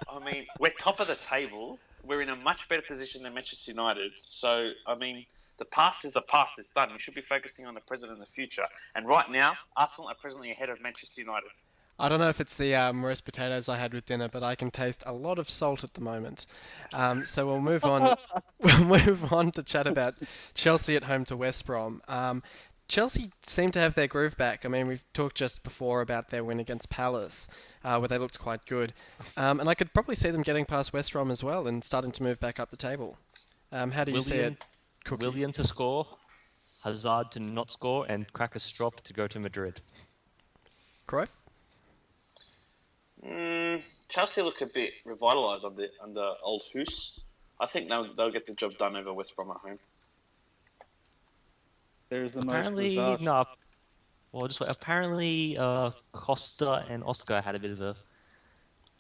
I mean, we're top of the table. We're in a much better position than Manchester United. So, I mean, the past is the past. It's done. We should be focusing on the present and the future. And right now, Arsenal are presently ahead of Manchester United. I don't know if it's the roast potatoes I had with dinner, but I can taste a lot of salt at the moment. So we'll move on. We'll move on to chat about Chelsea at home to West Brom. Chelsea seem to have their groove back. I mean, we've talked just before about their win against Palace, where they looked quite good. And I could probably see them getting past West Brom as well and starting to move back up the table. How do you see it, Cookie? Willian to score, Hazard to not score, and crack a strop to go to Madrid. Cruyff? Chelsea look a bit revitalised under old Hoos. I think they'll get the job done over West Brom at home. There's the most Apparently, bizarre. no. Well, just wait. Apparently, Costa and Oscar had a bit of a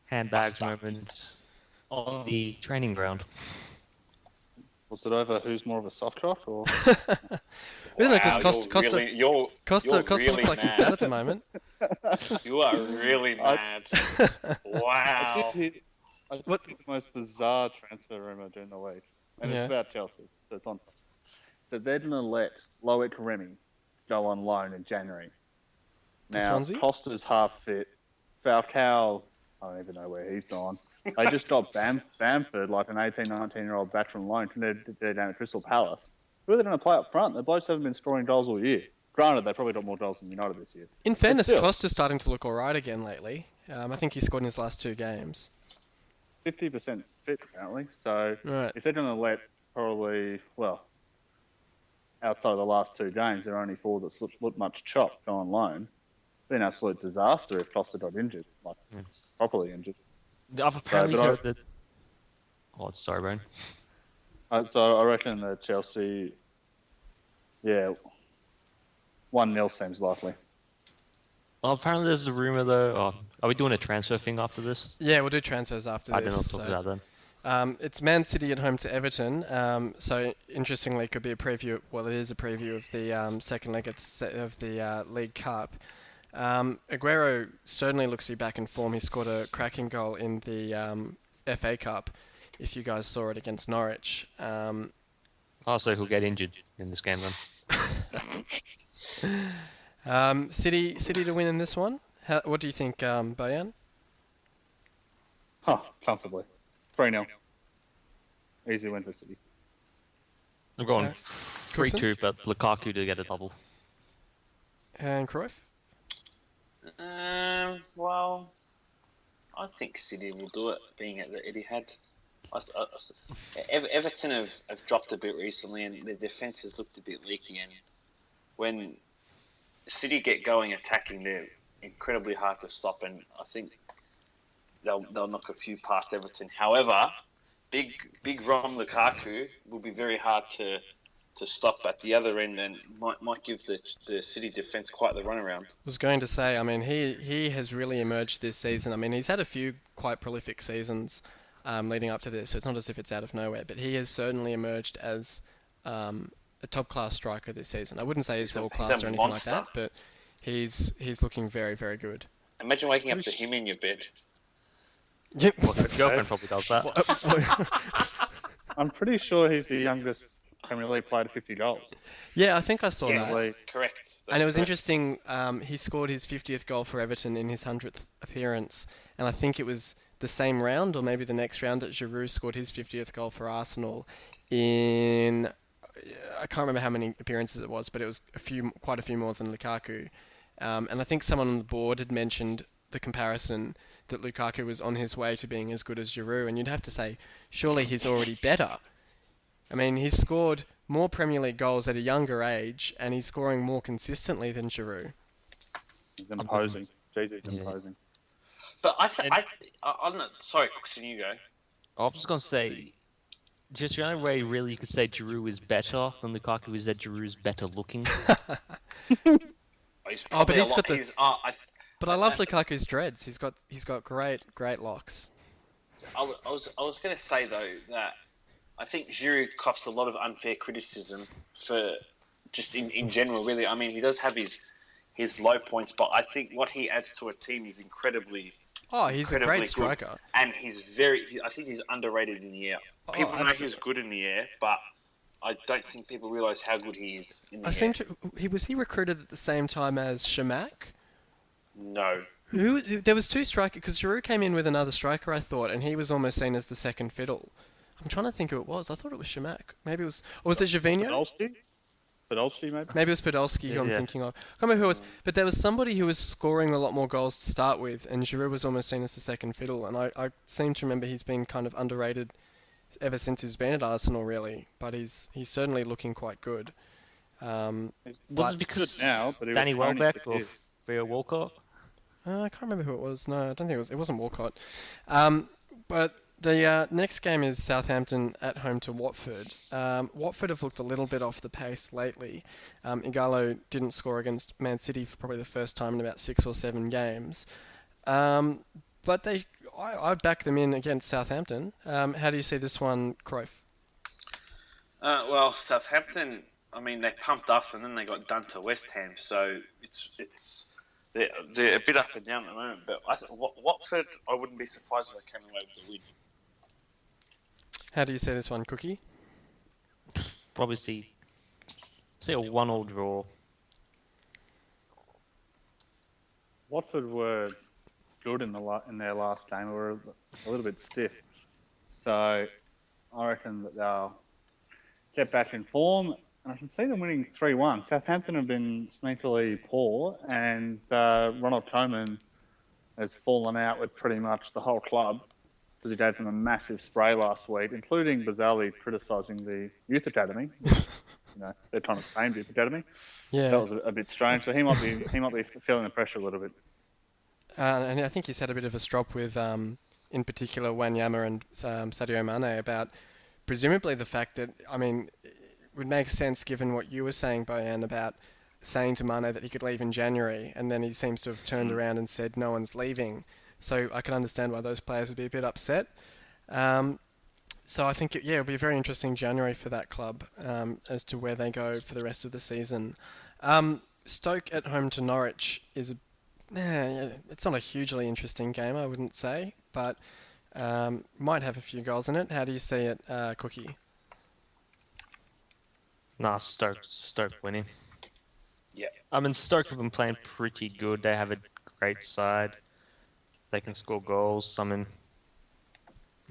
handbags moment on the training ground. Was it over who's more of a soft rock or? Isn't it? Wow, Because Costa really looks like he's mad. dead at the moment. You are really mad. Wow. I think the most bizarre transfer rumour during the week, and Yeah. it's about Chelsea, so it's on. So they're going to let Loic Remy go on loan in January. To Now Swansea? Costa's half fit. Falcao, I don't even know where he's gone. They just got Bamford, like an 18, 19-year-old back from loan, and they're down at Crystal Palace. Who are they going to play up front? The blokes haven't been scoring goals all year. Granted, they probably got more goals than United this year. In fairness, still. Costa's starting to look alright again lately. I think he scored in his last 2 games. 50% fit, apparently. So Right. if they're going to let probably, well, outside of the last 2 games, there are only 4 that look much chop go on loan. It'd be an absolute disaster if Costa got injured, like properly injured. I've apparently but I- heard that. Oh, sorry, Brian. So I reckon that Chelsea, 1-0 seems likely. Well, apparently there's a rumor though. Oh, are we doing a transfer thing after this? Yeah, we'll do transfers after I this. don't know what to talk about then. It's Man City at home to Everton. So interestingly, it could be a preview. Well, it is a preview of the second leg of the League Cup. Aguero certainly looks to be back in form. He scored a cracking goal in the FA Cup. If you guys saw it against Norwich. So he'll get injured in this game then. City to win in this one. What do you think, Bojan? Comfortably. 3-0. Easy win for City. I'm going Okay. 3-2, but Lukaku to get a double. And Cruyff? Well, I think City will do it, being at the Etihad. Everton have dropped a bit recently, and their defence has looked a bit leaky. And when City get going attacking, they're incredibly hard to stop, and I think they'll knock a few past Everton. However, big Rom Lukaku will be very hard to stop at the other end, and might give the City defence quite the runaround. I was going to say, I mean, he has really emerged this season. I mean, he's had a few quite prolific seasons leading up to this, so it's not as if it's out of nowhere, but he has certainly emerged as a top-class striker this season. I wouldn't say he's world-class or anything monster. like that, but he's looking very, very good. Imagine waking up to him in your bed. Yep. Well, his girlfriend probably does that. I'm pretty sure he's the youngest Premier League player to 50 goals. Yeah, I think I saw Yes, that. correct. And it was That's correct. interesting, he scored his 50th goal for Everton in his 100th appearance, and I think it was the same round, or maybe the next round, that Giroud scored his 50th goal for Arsenal in... I can't remember how many appearances it was, but it was quite a few more than Lukaku. And I think someone on the board had mentioned the comparison that Lukaku was on his way to being as good as Giroud, and you'd have to say, surely he's already better. I mean, he's scored more Premier League goals at a younger age, and he's scoring more consistently than Giroud. He's imposing. Jesus, imposing. But I'm not... Sorry, Cooksen, you go. I was just gonna say, just the only way really you could say Giroud is better than Lukaku is that Giroud is better looking. He's Oh, but probably a he's lot- got the- he's, But I love Lukaku's dreads. He's got great locks. I was going to say though that I think Giroud cops a lot of unfair criticism for just in general. Really, I mean, he does have his low points, but I think what he adds to a team is incredibly. Oh, he's a incredibly great good. striker. And I think he's underrated in the air. Oh, People know absolutely. he's good in the air, but I don't think people realise how good he is in the I air. seem to. Was he recruited at the same time as Shamak? No. There was 2 strikers, because Giroud came in with another striker, I thought, and he was almost seen as the second fiddle. I'm trying to think who it was. I thought it was Shamak. Maybe it was... Or was it Jovino? Podolski, maybe? Maybe it was Podolski who I'm Yeah. thinking of. I can't remember who it was. But there was somebody who was scoring a lot more goals to start with, and Giroud was almost seen as the second fiddle. And I seem to remember he's been kind of underrated ever since he's been at Arsenal, really. But he's certainly looking quite good. Was it because now, but he Danny was training Welbeck for or years. Theo Walcott? I can't remember who it was. No, I don't think it was. It wasn't Walcott. But the next game is Southampton at home to Watford. Watford have looked a little bit off the pace lately. Igalo didn't score against Man City for probably the first time in about 6 or 7 games. But I'd back them in against Southampton. How do you see this one, Cruyff? Well, Southampton, I mean, they pumped us and then they got done to West Ham, so they're a bit up and down at the moment. But Watford, I wouldn't be surprised if they came away with the win. How do you see this one, Cookie? Probably see a 1-1 draw. Watford were good in their last game. They were a little bit stiff, so I reckon that they'll get back in form. And I can see them winning 3-1. Southampton have been sneakily poor, and Ronald Koeman has fallen out with pretty much the whole club because he gave them a massive spray last week, including Bazali criticising the youth academy. They're trying to tame the youth academy. Yeah, that was a bit strange. So he might be feeling the pressure a little bit. And I think he's had a bit of a strop with, in particular, Wanyama and Sadio Mane about presumably the fact that, I mean, it would make sense given what you were saying, Bojan, about saying to Mane that he could leave in January, and then he seems to have turned around and said no one's leaving. So I can understand why those players would be a bit upset. So I think, it'll be a very interesting January for that club as to where they go for the rest of the season. Stoke at home to Norwich is it's not a hugely interesting game, I wouldn't say, but might have a few goals in it. How do you see it, Cookie? Nah, Stoke winning. Yeah. I mean, Stoke have been playing pretty good. They have a great side. They can score goals. I mean,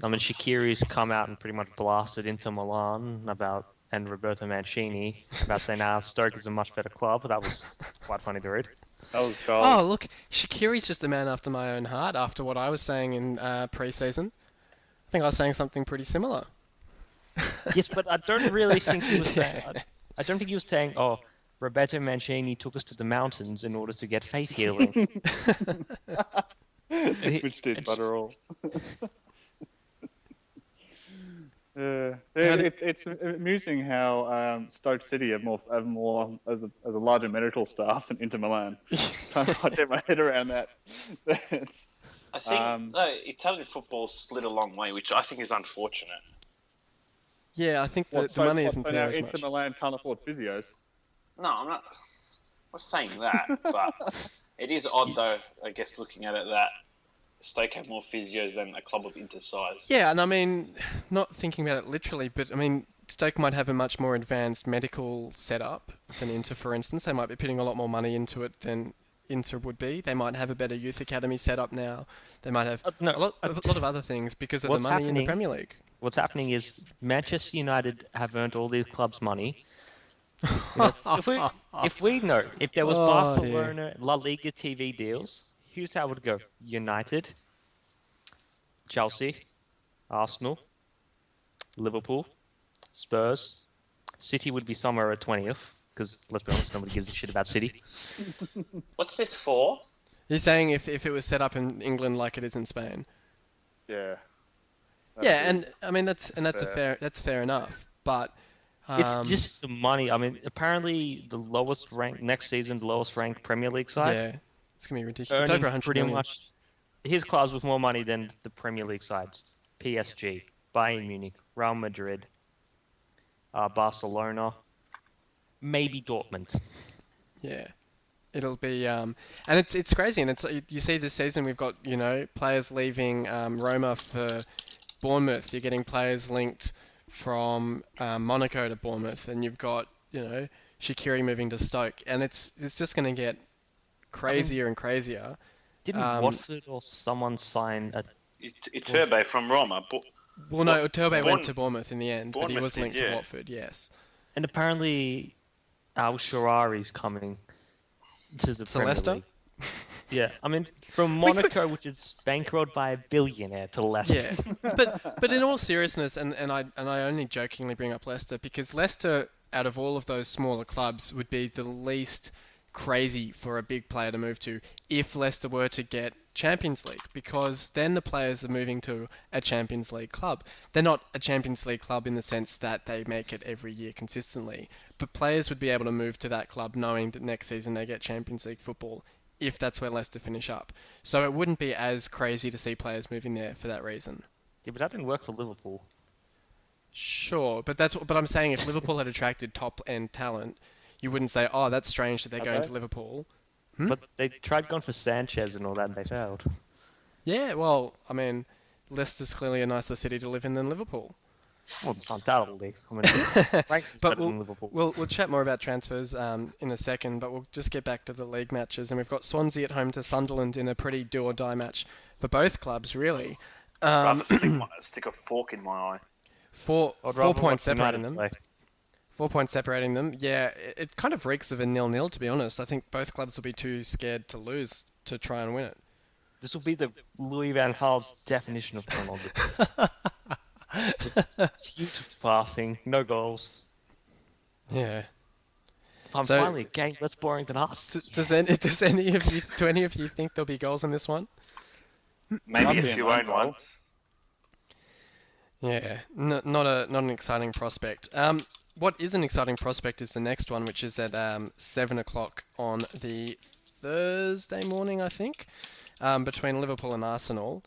Shaqiri's come out and pretty much blasted Inter Milan and Roberto Mancini about saying, Stoke is a much better club. That was quite funny to read. That was gold. Oh, look, Shaqiri's just a man after my own heart after what I was saying in pre-season. I think I was saying something pretty similar. Yes, but I don't really think he was saying... I don't think he was saying, Roberto Mancini took us to the mountains in order to get faith healing. Which did butter all. It's amusing how Stoke City have more as a larger medical staff than Inter Milan. I can't get my head around that. I think Italian football slid a long way, which I think is unfortunate. Yeah, I think the money isn't there as Inter much. Milan can't afford physios. No, I'm not saying that, but it is odd though, I guess, looking at it that Stoke have more physios than a club of Inter size. Yeah, and I mean, not thinking about it literally, but I mean, Stoke might have a much more advanced medical setup than Inter, for instance. They might be putting a lot more money into it than Inter would be. They might have a better youth academy setup now. They might have a lot of other things because of the money in the Premier League. What's happening is Manchester United have earned all these clubs' money. If there was Barcelona, La Liga TV deals, here's how it would go: United, Chelsea, Arsenal, Liverpool, Spurs, City would be somewhere at 20th, because let's be honest, nobody gives a shit about City. What's this for? He's saying if it was set up in England like it is in Spain. Yeah. And I mean that's fair enough, but it's just the money. I mean, apparently the lowest ranked Premier League side. Yeah, it's gonna be ridiculous. It's over 100 million. Much. His clubs with more money than the Premier League sides: PSG, Bayern Munich, Real Madrid, Barcelona, maybe Dortmund. Yeah. It'll be and it's crazy, and you see this season we've got players leaving Roma for Bournemouth. You're getting players linked from Monaco to Bournemouth, and you've got Shaqiri moving to Stoke, and it's just going to get crazier and crazier. Didn't Watford or someone sign a Iturbe from Roma? Well, no, Iturbe went to Bournemouth in the end, but he Bournemouth was linked did, to yeah. Watford. Yes. And apparently, Al Sharari's coming to the Premier Leicester? League. Yeah, I mean, from Monaco, which is bankrolled by a billionaire, to Leicester. Yeah, but in all seriousness, and I only jokingly bring up Leicester because Leicester, out of all of those smaller clubs, would be the least crazy for a big player to move to if Leicester were to get Champions League, because then the players are moving to a Champions League club. They're not a Champions League club in the sense that they make it every year consistently, but players would be able to move to that club knowing that next season they get Champions League football if that's where Leicester finish up. So it wouldn't be as crazy to see players moving there for that reason. Yeah, but that didn't work for Liverpool. Sure, but I'm saying if Liverpool had attracted top-end talent, you wouldn't say, oh, that's strange that they're going to Liverpool. But they tried going for Sanchez and all that, and they failed. Yeah, well, I mean, Leicester's clearly a nicer city to live in than Liverpool. Well, undoubtedly. I mean, Frank's But better than Liverpool. we'll chat more about transfers in a second, but we'll just get back to the league matches. And we've got Swansea at home to Sunderland in a pretty do-or-die match for both clubs, really. Rather stick a fork in my eye. Four I'd rather points watch separating United them. play. 4 points separating them. Yeah, it kind of reeks of a 0-0, to be honest. I think both clubs will be too scared to lose to try and win it. This will be the Louis van Gaal's definition of pornography. Just huge passing, no goals. Yeah. I'm So- finally a game less boring than us. Do any of you think there'll be goals in this one? Maybe Might a be few an own own ones. Yeah, not an exciting prospect. What is an exciting prospect is the next one, which is at 7 o'clock on the Thursday morning, I think, between Liverpool and Arsenal.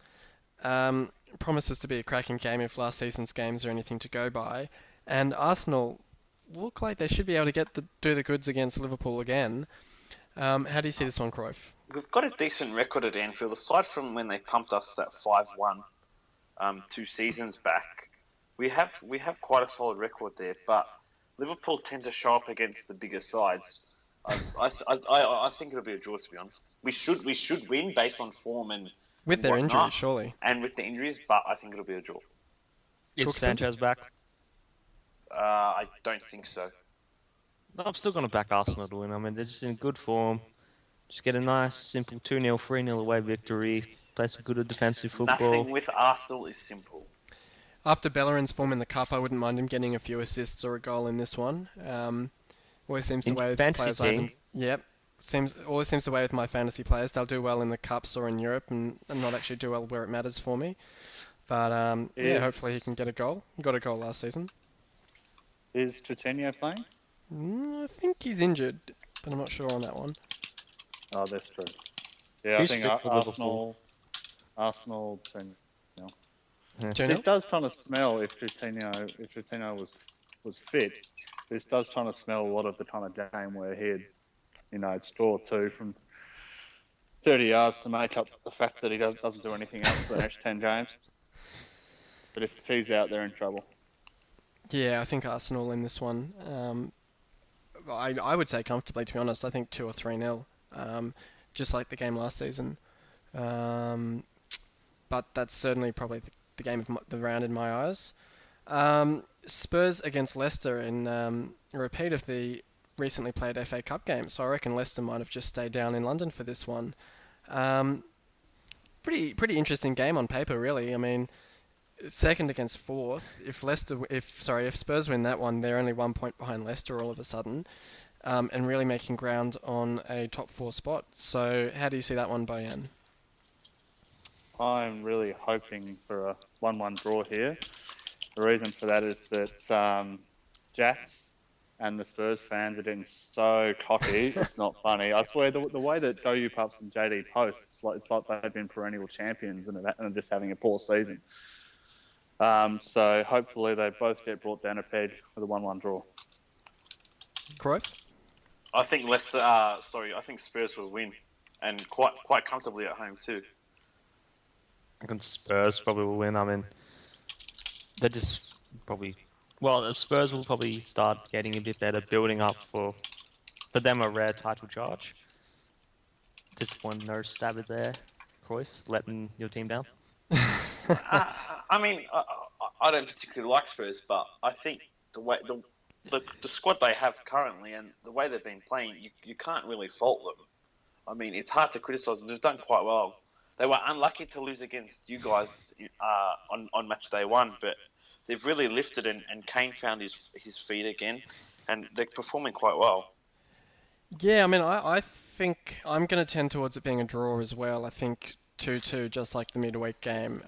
Promises to be a cracking game if last season's games are anything to go by. And Arsenal look like they should be able to do the goods against Liverpool again. How do you see this one, Cruyff? We've got a decent record at Anfield, aside from when they pumped us that 5-1 2 seasons back. We have quite a solid record there, but Liverpool tend to show up against the bigger sides. I think it'll be a draw, to be honest. We should win based on form and With their whatnot, injuries, surely. and with the injuries, but I think it'll be a draw. Is Cooksen? Sanchez back? I don't think so. No, I'm still going to back Arsenal to win. I mean, they're just in good form. Just get a nice, simple 2-0, 3-0 away victory. Play some good defensive football. Nothing with Arsenal is simple. After Bellerin's form in the Cup, I wouldn't mind him getting a few assists or a goal in this one. Always seems to In weigh with fantasy players I haven't... team? Yep. Always seems to weigh with my fantasy players. They'll do well in the Cups or in Europe and not actually do well where it matters for me. But yeah, hopefully he can get a goal. He got a goal last season. Is Coutinho playing? I think he's injured, but I'm not sure on that one. Oh, that's true. Yeah, Who's I think fit for Liverpool? Arsenal. Juno? This does kind of smell if Coutinho was fit. This does kind of smell a lot of the kind of game where he'd score two from 30 yards to make up the fact that he doesn't do anything else for the next 10 games. But if he's out, they're in trouble. Yeah, I think Arsenal in this one. I would say comfortably, to be honest. I think 2 or 3-0, just like the game last season. But that's certainly probably the game of the round in my eyes. Spurs against Leicester in a repeat of the recently played FA Cup game. So I reckon Leicester might have just stayed down in London for this one. Pretty interesting game on paper, really. I mean, second against fourth. If Spurs win that one, they're only 1 point behind Leicester all of a sudden, and really making ground on a top 4 spot. So how do you see that one, Bojan? I'm really hoping for a 1-1 draw here. The reason for that is that Jats and the Spurs fans are getting so cocky, it's not funny. I swear, the way that Go Pups and JD post, it's like they've been perennial champions and are just having a poor season. So hopefully they both get brought down a peg with a 1-1 draw. Cruyff? I think I think Spurs will win, and quite comfortably at home too. I think Spurs probably will win. I mean, they're just probably... Well, the Spurs will probably start getting a bit better, building up for them a rare title charge. Disappointing no stab it there, Cruyff, letting your team down. I mean, I don't particularly like Spurs, but I think the squad they have currently and the way they've been playing, you can't really fault them. I mean, it's hard to criticise them. They've done quite well. They were unlucky to lose against you guys on match day 1, but they've really lifted and Kane found his feet again, and they're performing quite well. Yeah, I mean, I think I'm going to tend towards it being a draw as well. I think 2-2, just like the midweek game.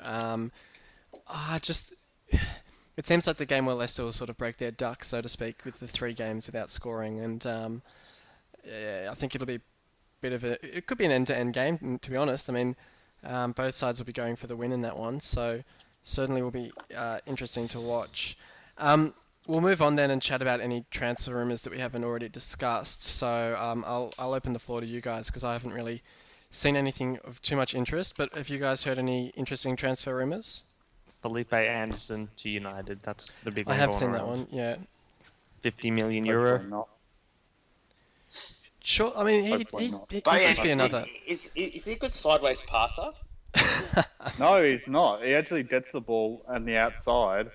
Just it seems like the game where Leicester will sort of break their duck, so to speak, with the 3 games without scoring, and yeah, I think it'll be a bit of a. It could be an end-to-end game, to be honest. I mean, both sides will be going for the win in that one, so certainly will be interesting to watch. We'll move on then and chat about any transfer rumours that we haven't already discussed. So I'll open the floor to you guys because I haven't really seen anything of too much interest. But have you guys heard any interesting transfer rumours? Felipe Anderson to United. That's the big I one have going seen that around. one. Yeah. 50 million Hopefully euro. not. Sure. I mean, Hopefully he not. could Bojan, just be another. is he a good sideways passer? No, he's not. He actually gets the ball on the outside,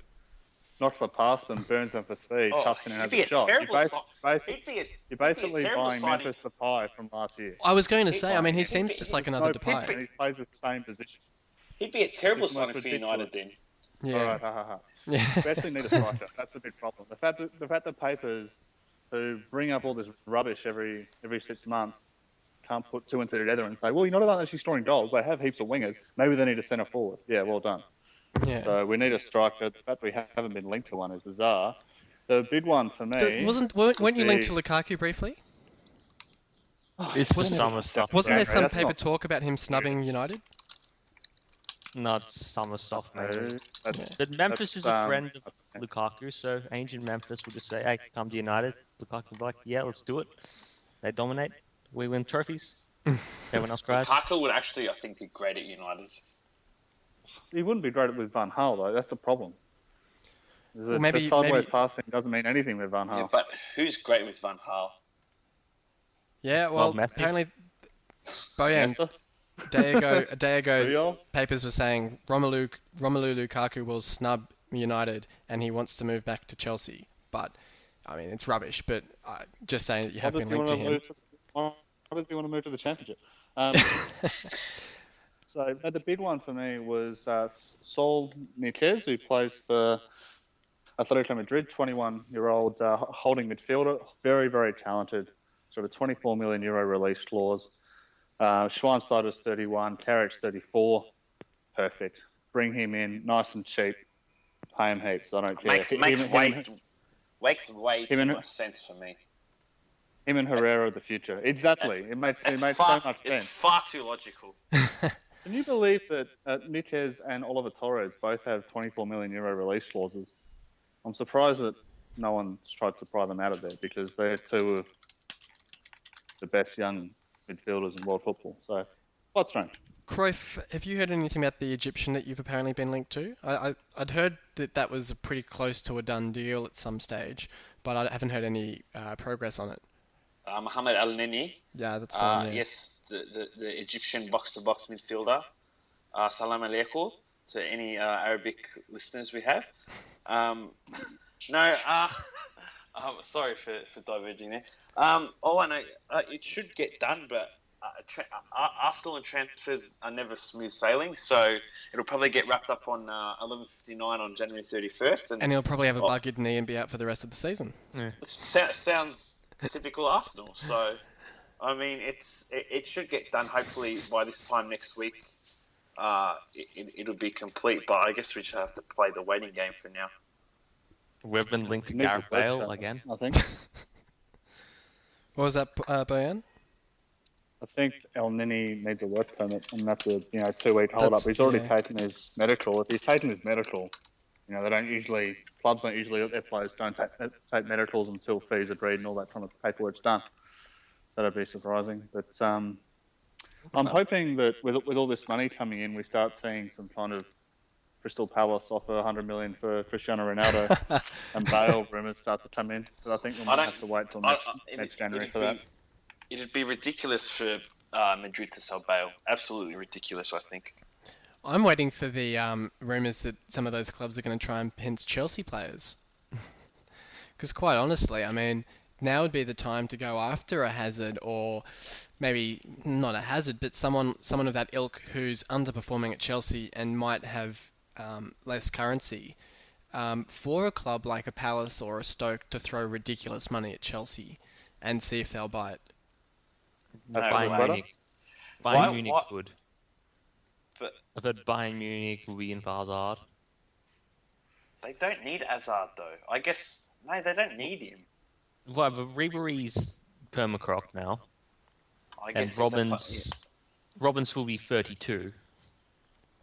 knocks it past them, burns them for speed, Oh, cuts in and he'd has be a a shot. terrible You're basically terrible buying signing. Memphis Depay from last year. I was going to He- say. I mean, he he- seems he- just he- like No another pitch, Depay. and he plays the same position. He'd be a terrible It's the most signing for ridiculous. United then. Yeah. All right, ha ha ha. Yeah. We actually need a striker. That's the big problem. The fact that papers who bring up all this rubbish every 6 months can't put 2 and 2 together and say, well, you're not actually scoring goals. They have heaps of wingers. Maybe they need a centre forward. Yeah, well done. Yeah. So we need a striker. The fact we haven't been linked to one is bizarre. The big one for me. Weren't you linked to the- Lukaku briefly? It's for Wasn't it- summer stuff. Wasn't there Yeah, some that's paper not- talk about him snubbing United? Not summer stuff, maybe. No, that's- But Memphis is a that's, friend of Lukaku, so ancient Memphis would just say, hey, come to United. Lukaku would be like, yeah, let's do it. They dominate. We win trophies. Everyone else cries. Parker would actually, I think, be great at United. He wouldn't be great with Van Gaal though. That's the problem. Well, maybe- the sideways maybe- passing doesn't mean anything with Van Gaal. Yeah, but who's great with Van Gaal? Yeah. Well, Messi. apparently, Bojan, Leicester, a day ago, Real. papers were saying Romelu Lukaku will snub United and he wants to move back to Chelsea. But I mean, it's rubbish. But just saying that you have been linked to him. Why does he want to move to the Championship? So the big one for me was Saul Niguez, who plays for Atletico Madrid, 21-year-old holding midfielder, very, very talented, sort of 24 million euro release clause. Schweinsteiger's 31, Carrick's 34, perfect. Bring him in, nice and cheap, pay him heaps. I don't care. Makes way him too and- much sense for me. Him and Herrera are the future. Exactly. It makes so much It's sense. far too logical. Can you believe that Niguez and Oliver Torres both have 24 million euro release clauses? I'm surprised that no one's tried to pry them out of there because they're two of the best young midfielders in world football. So, quite strange. Cruyff, have you heard anything about the Egyptian that you've apparently been linked to? I'd heard that was pretty close to a done deal at some stage, but I haven't heard any progress on it. Mohamed Al Neni, Yeah, that's the one. Yeah. yes, the Egyptian box-to-box midfielder. Salam alaikum to any Arabic listeners we have. Sorry for diverging there. All I know, it should get done, but Arsenal and transfers are never smooth sailing, so it'll probably get wrapped up on 11:59 on January 31st. And he'll probably have a buggered knee and be out for the rest of the season. Sounds typical Arsenal. So, I mean, it should get done hopefully by this time next week. It'll be complete, but I guess we should have to play the waiting game for now. We've been linked to Needs a Gareth World Bale Cup, again. I think. What was that, Bojan? I think El Nini needs a work permit, and that's a 2-week hold up. That's- He's already yeah. taken his medical. If he's taken his medical, clubs don't usually let their players don't take medicals until fees are agreed and all that kind of paperwork's done. So that'd be surprising. But I'm hoping that with all this money coming in, we start seeing some kind of Crystal Palace offer 100 million for Cristiano Ronaldo and Bale rumours start to come in. But I think we might have to wait till next January for that. It'd be ridiculous for Madrid to sell Bale. Absolutely ridiculous, I think. I'm waiting for the rumours that some of those clubs are going to try and pinch Chelsea players. Because quite honestly, I mean, now would be the time to go after a Hazard, or maybe not a Hazard, but someone of that ilk who's underperforming at Chelsea and might have less currency, for a club like a Palace or a Stoke to throw ridiculous money at Chelsea and see if they'll buy it. That's No, what Bayern better? Munich. Why- Bayern Munich why- would. But I've heard Bayern Munich will be in for Hazard. they don't need Hazard though. I guess no, they don't need him. Well, but Ribery's permacroc now, I and guess if they Robbins will be 32.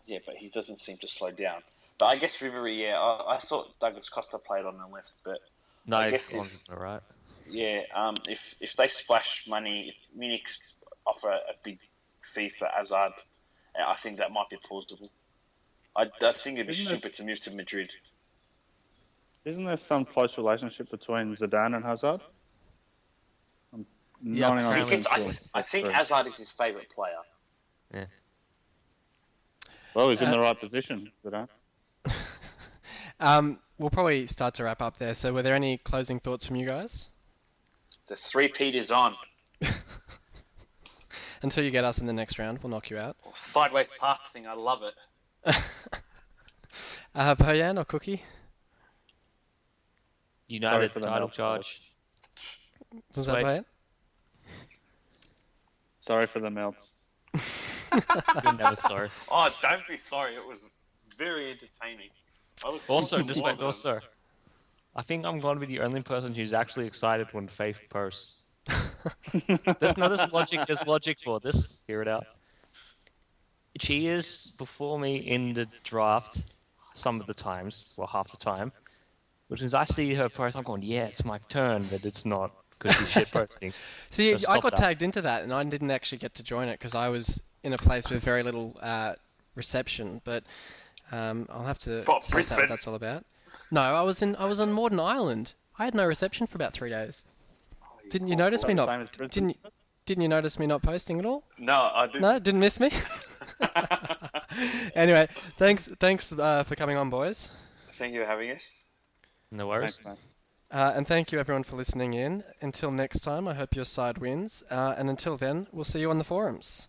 yeah, but he doesn't seem to slow down. But I guess Ribery, yeah, I thought Douglas Costa played on the left, but No, I guess it's all right. yeah, if they splash money, if Munich offer a big fee for Hazard, I think that might be plausible. I think it'd be Isn't stupid to move to Madrid. Isn't there some close relationship between Zidane and Hazard? I'm Yeah, 99% apparently. sure. I think True. Hazard is his favourite player. Well, he's in the right position, Zidane. We'll probably start to wrap up there. So, were there any closing thoughts from you guys? The three-peat is on. Until you get us in the next round, we'll knock you out. Sideways passing, I love it. Bojan or Cookie? United for the title Melts, charge. Was that Sweet. Bojan? Sorry for the melts. You're never sorry. Oh, don't be sorry. It was very entertaining. Also, I think I'm going to be the only person who's actually excited when Faith posts. There's logic for this. Hear it out. She is before me in the draft some of the times, well, half the time. Which is, I see her post, I'm going, yeah, it's my turn, but it's not, because she's shit posting. See, So I stop got that. tagged into that, and I didn't actually get to join it because I was in a place with very little reception. But I'll have to What, suss out what Brisbane? that's all about. No, I was on Morden Island. I had no reception for about 3 days. Didn't you notice me Not not? the same as Brisbane? Didn't you notice me not posting at all? No, I didn't. No, didn't miss me. Anyway, thanks for coming on, boys. Thank you for having us. No worries. Thanks, mate. And thank you everyone for listening in. Until next time, I hope your side wins. And until then, we'll see you on the forums.